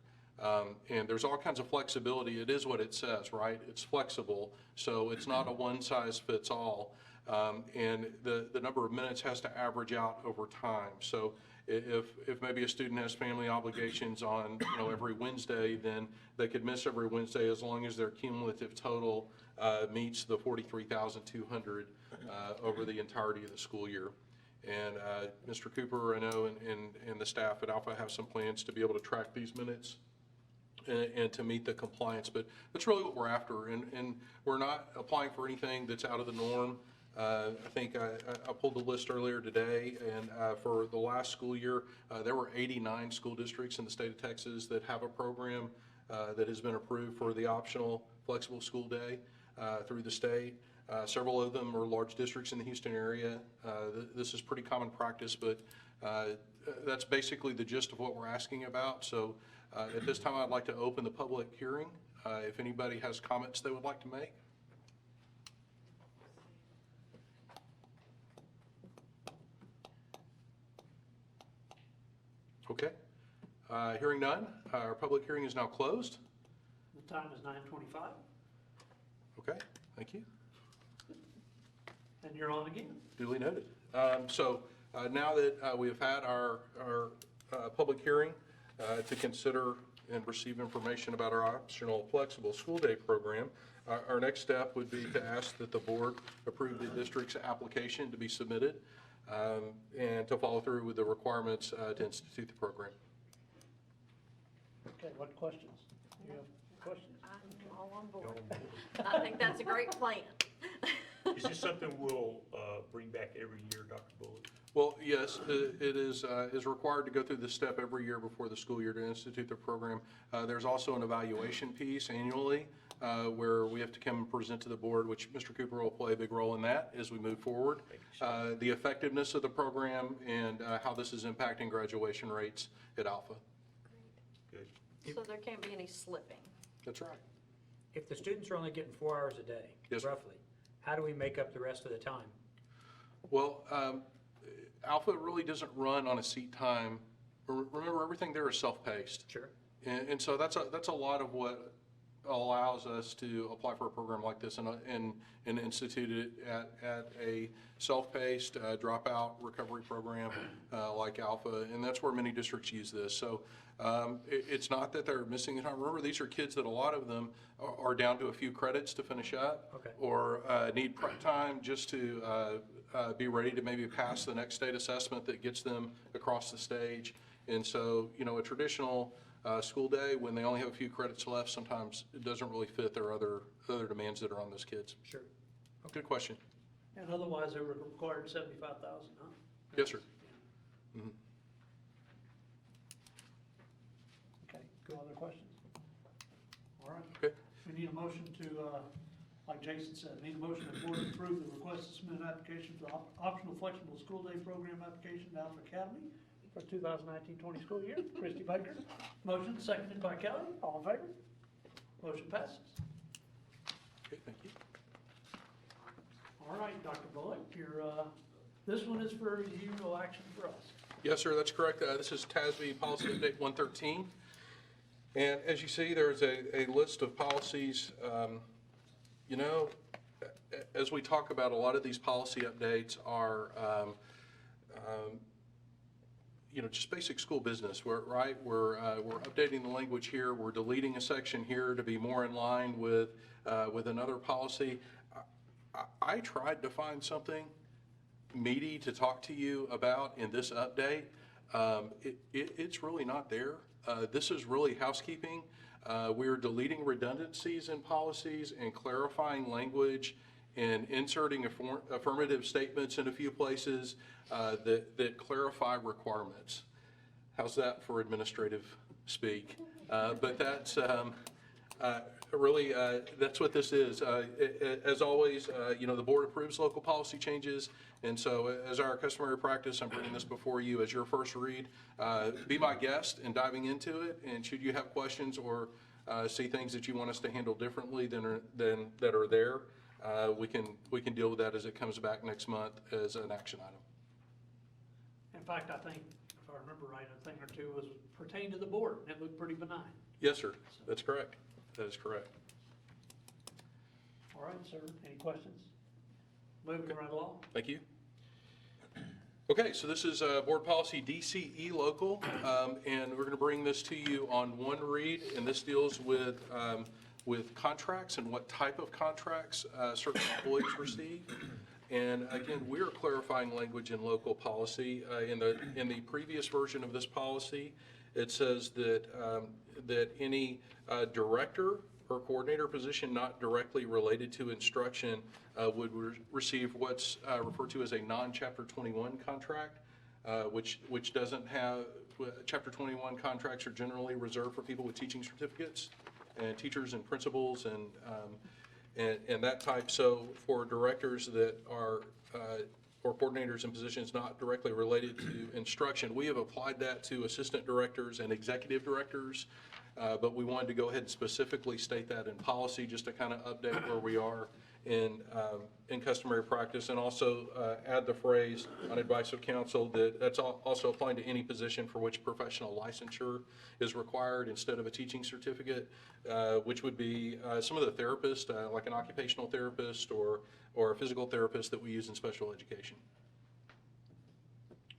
And there's all kinds of flexibility. It is what it says, right? It's flexible, so it's not a one-size-fits-all. And the number of minutes has to average out over time. So if maybe a student has family obligations on every Wednesday, then they could miss every Wednesday as long as their cumulative total meets the 43,200 over the entirety of the school year. And Mr. Cooper, I know, and the staff at Alpha have some plans to be able to track these minutes and to meet the compliance, but that's really what we're after, and we're not applying for anything that's out of the norm. I think I pulled the list earlier today, and for the last school year, there were 89 school districts in the state of Texas that have a program that has been approved for the optional flexible school day through the state. Several of them are large districts in the Houston area. This is pretty common practice, but that's basically the gist of what we're asking about. So at this time, I'd like to open the public hearing. If anybody has comments they would like to make. Okay. Hearing none, our public hearing is now closed.
The time is 9:25,
Okay, thank you.
and you're on again.
Duly noted. So now that we have had our public hearing to consider and receive information about our optional flexible school day program, our next step would be to ask that the board approve the district's application to be submitted and to follow through with the requirements to institute the program.
Okay, what questions? You have questions?
I'm all on board. I think that's a great plan.
Is this something we'll bring back every year, Dr. Bullock?
Well, yes, it is required to go through this step every year before the school year to institute the program. There's also an evaluation piece annually where we have to come and present to the board, which Mr. Cooper will play a big role in that as we move forward. The effectiveness of the program and how this is impacting graduation rates at Alpha.
Good.
So there can't be any slipping.
That's right.
If the students are only getting 4 hours a day,
Yes, sir.
roughly, how do we make up the rest of the time?
Well, Alpha really doesn't run on a seat time. Remember, everything there is self-paced.
Sure.
And so that's a lot of what allows us to apply for a program like this and institute it at a self-paced dropout recovery program like Alpha, and that's where many districts use this. So it's not that they're missing time. Remember, these are kids that a lot of them are down to a few credits to finish up,
Okay.
or need prep time just to be ready to maybe pass the next state assessment that gets them across the stage. And so, you know, a traditional school day, when they only have a few credits left, sometimes it doesn't really fit their other demands that are on those kids.
Sure.
Good question.
And otherwise, they were required 75,000, huh?
Yes, sir. Mhm.
Okay, no other questions? All right.
Okay.
We need a motion to, like Jason said, need a motion to board approve the request to submit an application for the optional flexible school day program application to Alpha Academy for 2019-20 school year. Christy Baker, motion seconded by Kelly, all in favor? Motion passes.
Okay, thank you.
All right, Dr. Bullock, this one is for you, no action for us.
Yes, sir, that's correct. This is TASB Policy Update 113. And as you see, there's a list of policies. You know, as we talk about, a lot of these policy updates are, you know, just basic school business. We're updating the language here. We're deleting a section here to be more in line with another policy. I tried to find something meaty to talk to you about in this update. It's really not there. This is really housekeeping. We're deleting redundancies in policies and clarifying language and inserting affirmative statements in a few places that clarify requirements. How's that for administrative speak? But that's really, that's what this is. As always, you know, the board approves local policy changes, and so as our customary practice, I'm bringing this before you as your first read. Be my guest in diving into it, and should you have questions or see things that you want us to handle differently than that are there, we can deal with that as it comes back next month as an action item.
In fact, I think, if I remember right, a thing or two was pertained to the board, and it looked pretty benign.
Yes, sir. That's correct. That is correct.
All right, sir, any questions? Moving right along.
Thank you. Okay, so this is Board Policy DCE Local, and we're going to bring this to you on one read, and this deals with contracts and what type of contracts certain employees receive. And again, we are clarifying language in local policy. In the previous version of this policy, it says that that any director or coordinator position not directly related to instruction would receive what's referred to as a non-Chapter 21 contract, which doesn't have, Chapter 21 contracts are generally reserved for people with teaching certificates and teachers and principals and that type. So for directors that are or coordinators in positions not directly related to instruction, we have applied that to assistant directors and executive directors, but we wanted to go ahead and specifically state that in policy just to kind of update where we are in customary practice, and also add the phrase on advice of counsel that's also applying to any position for which professional licensure is required instead of a teaching certificate, which would be some of the therapists, like an occupational therapist or a physical therapist that we use in special education.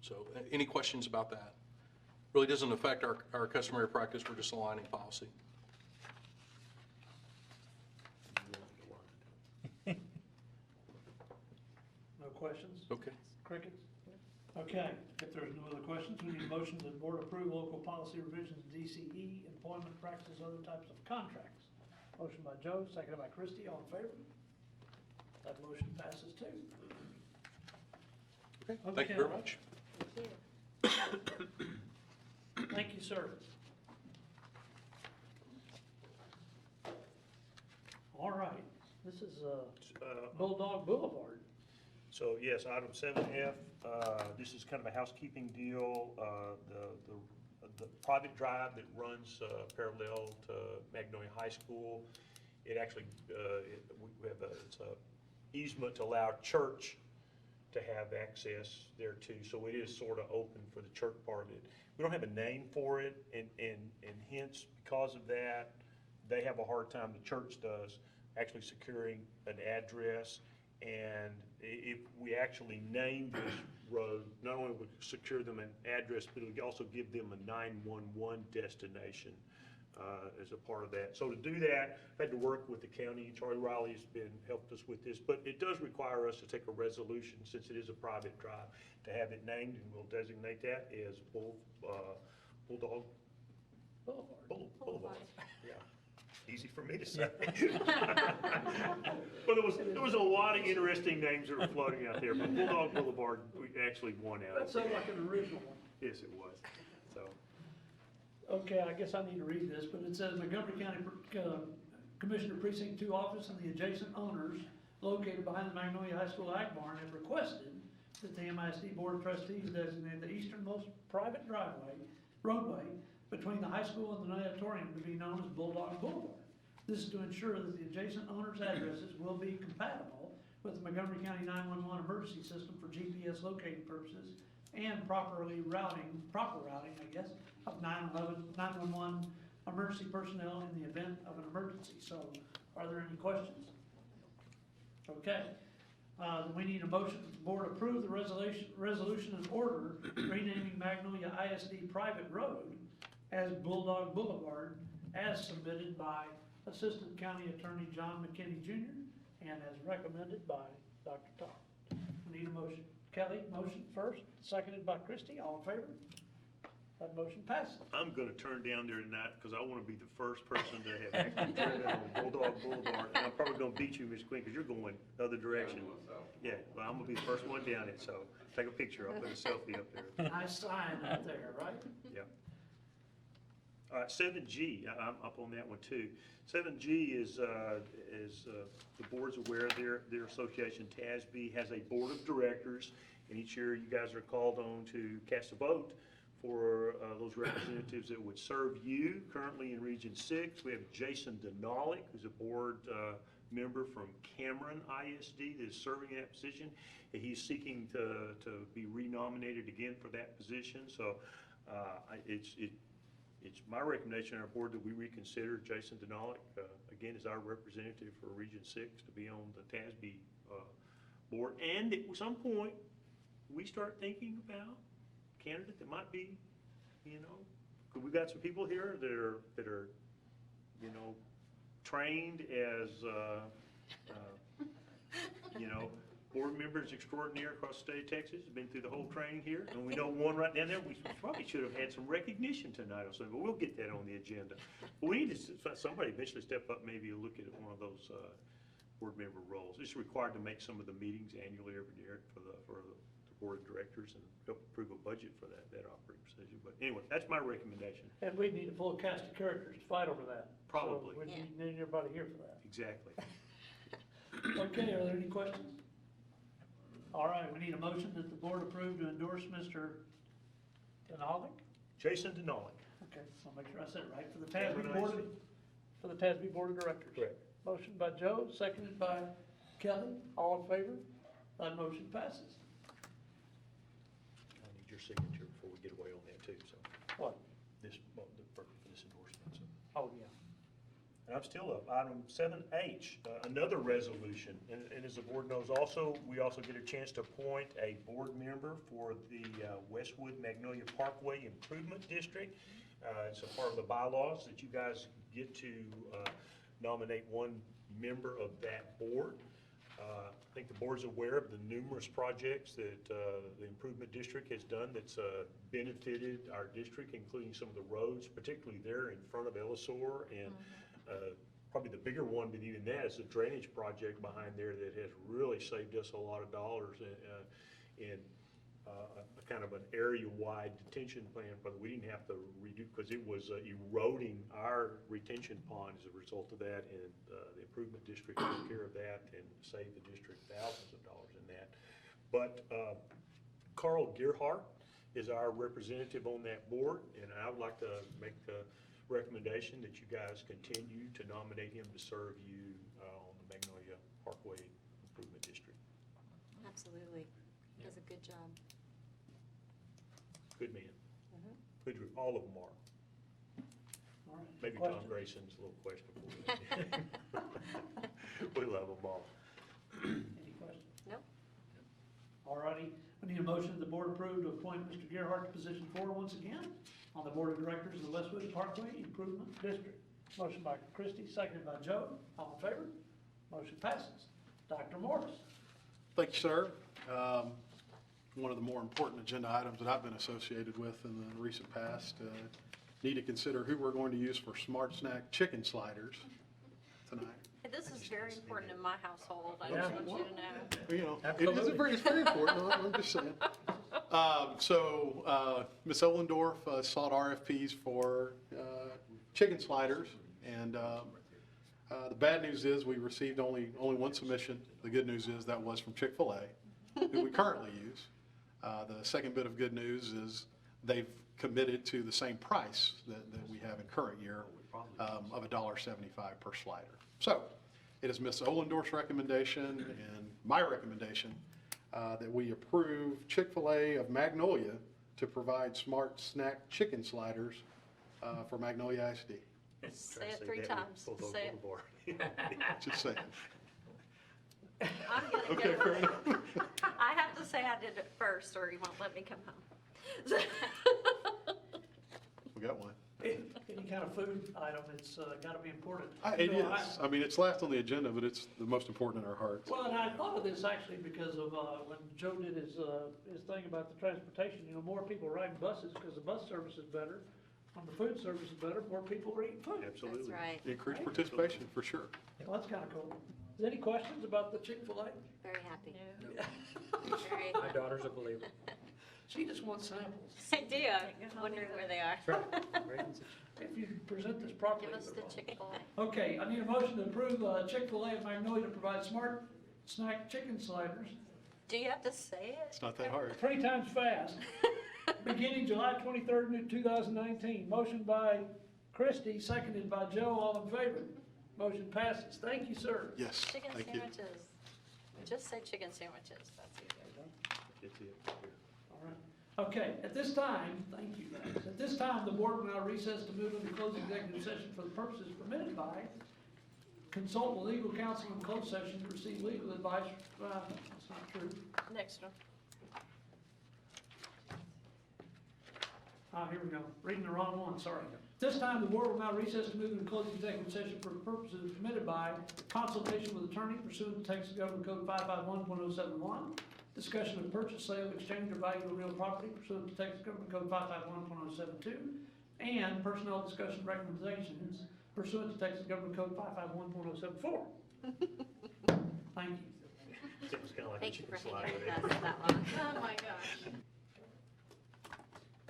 So any questions about that? Really doesn't affect our customary practice, we're just aligning policy.
No questions?
Okay.
Crickets? Okay, if there's no other questions, we need a motion that the board approve local policy revisions, DCE, employment practices, other types of contracts. Motion by Joe, seconded by Christie, all in favor? That motion passes too.
Okay, thank you very much.
Thank you, sir. All right, this is Bulldog Boulevard.
So yes, item 7F, this is kind of a housekeeping deal. The private drive that runs parallel to Magnolia High School, it actually, we have it's a easement to allow church to have access there too. So it is sort of open for the church part of it. We don't have a name for it, and hence, because of that, they have a hard time, the church does, actually securing an address. And if we actually name this road, not only would it secure them an address, but it would also give them a 911 destination as a part of that. So to do that, I had to work with the county. Charlie Riley's helped us with this, but it does require us to take a resolution, since it is a private drive, to have it named, and we'll designate that as Bulldog Boulevard. Yeah, easy for me to say. Well, there was a lot of interesting names that were floating out there, but Bulldog Boulevard, we actually won out.
That sounds like an original one.
Yes, it was. So,
Okay, I guess I need to read this, but it says Montgomery County Commissioner Precinct 2 office and the adjacent owners located behind the Magnolia High School Ag Barn have requested that the MISD Board of Trustees designate the easternmost private roadway between the high school and the auditorium to be known as Bulldog Boulevard. This is to ensure that the adjacent owners' addresses will be compatible with the Montgomery County 911 emergency system for GPS locating purposes and proper routing, I guess, of 911 emergency personnel in the event of an emergency. So, are there any questions? Okay. Then we need a motion that the board approve the resolution and order renaming Magnolia ISD Private Road as Bulldog Boulevard, as submitted by Assistant County Attorney John McKinney Jr. and as recommended by Dr. Todd. We need a motion. Kelly, motion first, seconded by Christie. All in favor? That motion passes.
I'm gonna turn down there tonight, because I wanna be the first person to have actually driven on Bulldog Boulevard. And I'm probably gonna beat you, Ms. Queen, because you're going the other direction. Yeah, well, I'm gonna be the first one down it, so take a picture. I'll put a selfie up there.
Nice sign up there, right?
Yeah. All right, 7G, I'm up on that one too. 7G is the board's aware, their association, TASB, has a board of directors, and each year you guys are called on to cast a vote for those representatives that would serve you. Currently in Region 6, we have Jason Denalik, who's a board member from Cameron ISD that is serving in that position. And he's seeking to be renominated again for that position. So it's my recommendation on our board that we reconsider Jason Denalik, again, as our representative for Region 6 to be on the TASB board. And at some point, we start thinking about candidate that might be, because we've got some people here that are, trained as, board members extraordinaire across the state of Texas, have been through the whole training here, and we know one right down there. We probably should have had some recognition tonight or something, but we'll get that on the agenda. But we need to somebody eventually step up, maybe look at one of those board member roles. It's required to make some of the meetings annually every year for the board of directors and help approve a budget for that operating position. But anyway, that's my recommendation.
And we need a full cast of characters to fight over that.
Probably.
So we need everybody here for that.
Exactly.
Okay, are there any questions? All right, we need a motion that the board approve to endorse Mr. Denalik.
Jason Denalik.
Okay, I'll make sure I said it right, for the TASB Board of Directors.
Correct.
Motion by Joe, seconded by Kelly. All in favor? That motion passes.
I need your signature before we get away on that too, so,
What?
for this endorsement, so.
Oh, yeah.
And I'm still up, item 7H, another resolution, and as the board knows also, we also get a chance to appoint a board member for the Westwood Magnolia Parkway Improvement District. It's a part of the bylaws that you guys get to nominate one member of that board. I think the board's aware of the numerous projects that the Improvement District has done that's benefited our district, including some of the roads, particularly there in front of Ellisor, and probably the bigger one, but even that, is the drainage project behind there that has really saved us a lot of dollars in a kind of an area-wide detention plan, but we didn't have to redo, because it was eroding our retention pond as a result of that, and the Improvement District took care of that and saved the district thousands of dollars in that. But Carl Gerhardt is our representative on that board, and I would like to make the recommendation that you guys continue to nominate him to serve you on the Magnolia Parkway Improvement District.
Absolutely. He does a good job.
Good man. Good group, all of them are.
All right.
Maybe Tom
Questions?
Grayson's a little questionable. We love them all.
Any questions?
No.
All righty, we need a motion that the board approve to appoint Mr. Gerhart to position 4 once again on the Board of Directors of the Westwood Parkway Improvement District. Motion by Christie, seconded by Joe. All in favor? Motion passes. Dr. Morris.
Thank you, sir. One of the more important agenda items that I've been associated with in the recent past, need to consider who we're going to use for Smart Snack chicken sliders tonight.
This is very important in my household, I
Yeah.
just want you to know.
You know,
Absolutely.
it's very important, I'm just saying. Ms. Ollendorf sought RFPs for chicken sliders, and the bad news is we received only one submission. The good news is that was from Chick-fil-A, who we currently use. The second bit of good news is they've committed to the same price that we have in current year of $1.75 per slider. So it is Ms. Ollendorf's recommendation and my recommendation that we approve Chick-fil-A of Magnolia to provide Smart Snack chicken sliders for Magnolia ISD.
Say it 3 times, say it.
Just saying.
I'm gonna
Okay,
go.
fair enough.
I have to say I did it first, or he won't let me come home.
We got one.
Any kind of food item, it's gotta be important.
It
You know,
is. I mean, it's last on the agenda, but it's the most important in our hearts.
Well, and I thought of this actually because of, when Joe did his thing about the transportation, you know, more people riding buses because the bus service is better. When the food service is better, more people are eating food.
Absolutely.
That's right.
Increased participation, for sure.
Well, that's kinda cool. Is there any questions about the Chick-fil-A?
Very happy.
Very
My daughter's a believer.
She just wants samples.
I do, I'm wondering where they are.
If you present this properly.
Give us the
they're
Chick-fil-A.
Okay, I need a motion to approve Chick-fil-A of Magnolia to provide Smart Snack chicken sliders
Do you have to say it?
It's not that hard.
3 times fast, beginning July 23rd, 2019. Motion by Christie, seconded by Joe. All in favor? Motion passes. Thank you, sir.
Yes,
Chicken
thank you.
sandwiches. Just say chicken sandwiches, that's easy.
It's it.
All right. Okay, at this time, thank you, guys. At this time, the board will now recess to move into closed executive session for the purposes permitted by consult with legal counsel in closed session to receive legal advice. That's not true.
Next one.
Here we go. Reading the wrong one, sorry. This time, the board will now recess to move into closed executive session for purposes permitted by consultation with attorney pursuant to Texas Government Code 551.071, discussion of purchase, sale, exchange, or value of real property pursuant to Texas Government Code 551.072, and personnel discussion recommendations pursuant to Texas Government Code 551.074. Thank you.
It was kinda like a
Thank you
chicken
for
slider
hanging
there.
with us that long.
Oh, my gosh.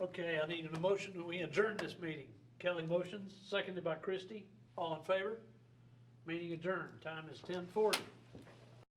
Okay, I need a motion that we adjourn this meeting. Kelly motions, seconded by Christie. All in favor? Meeting adjourned. Time is 10:40.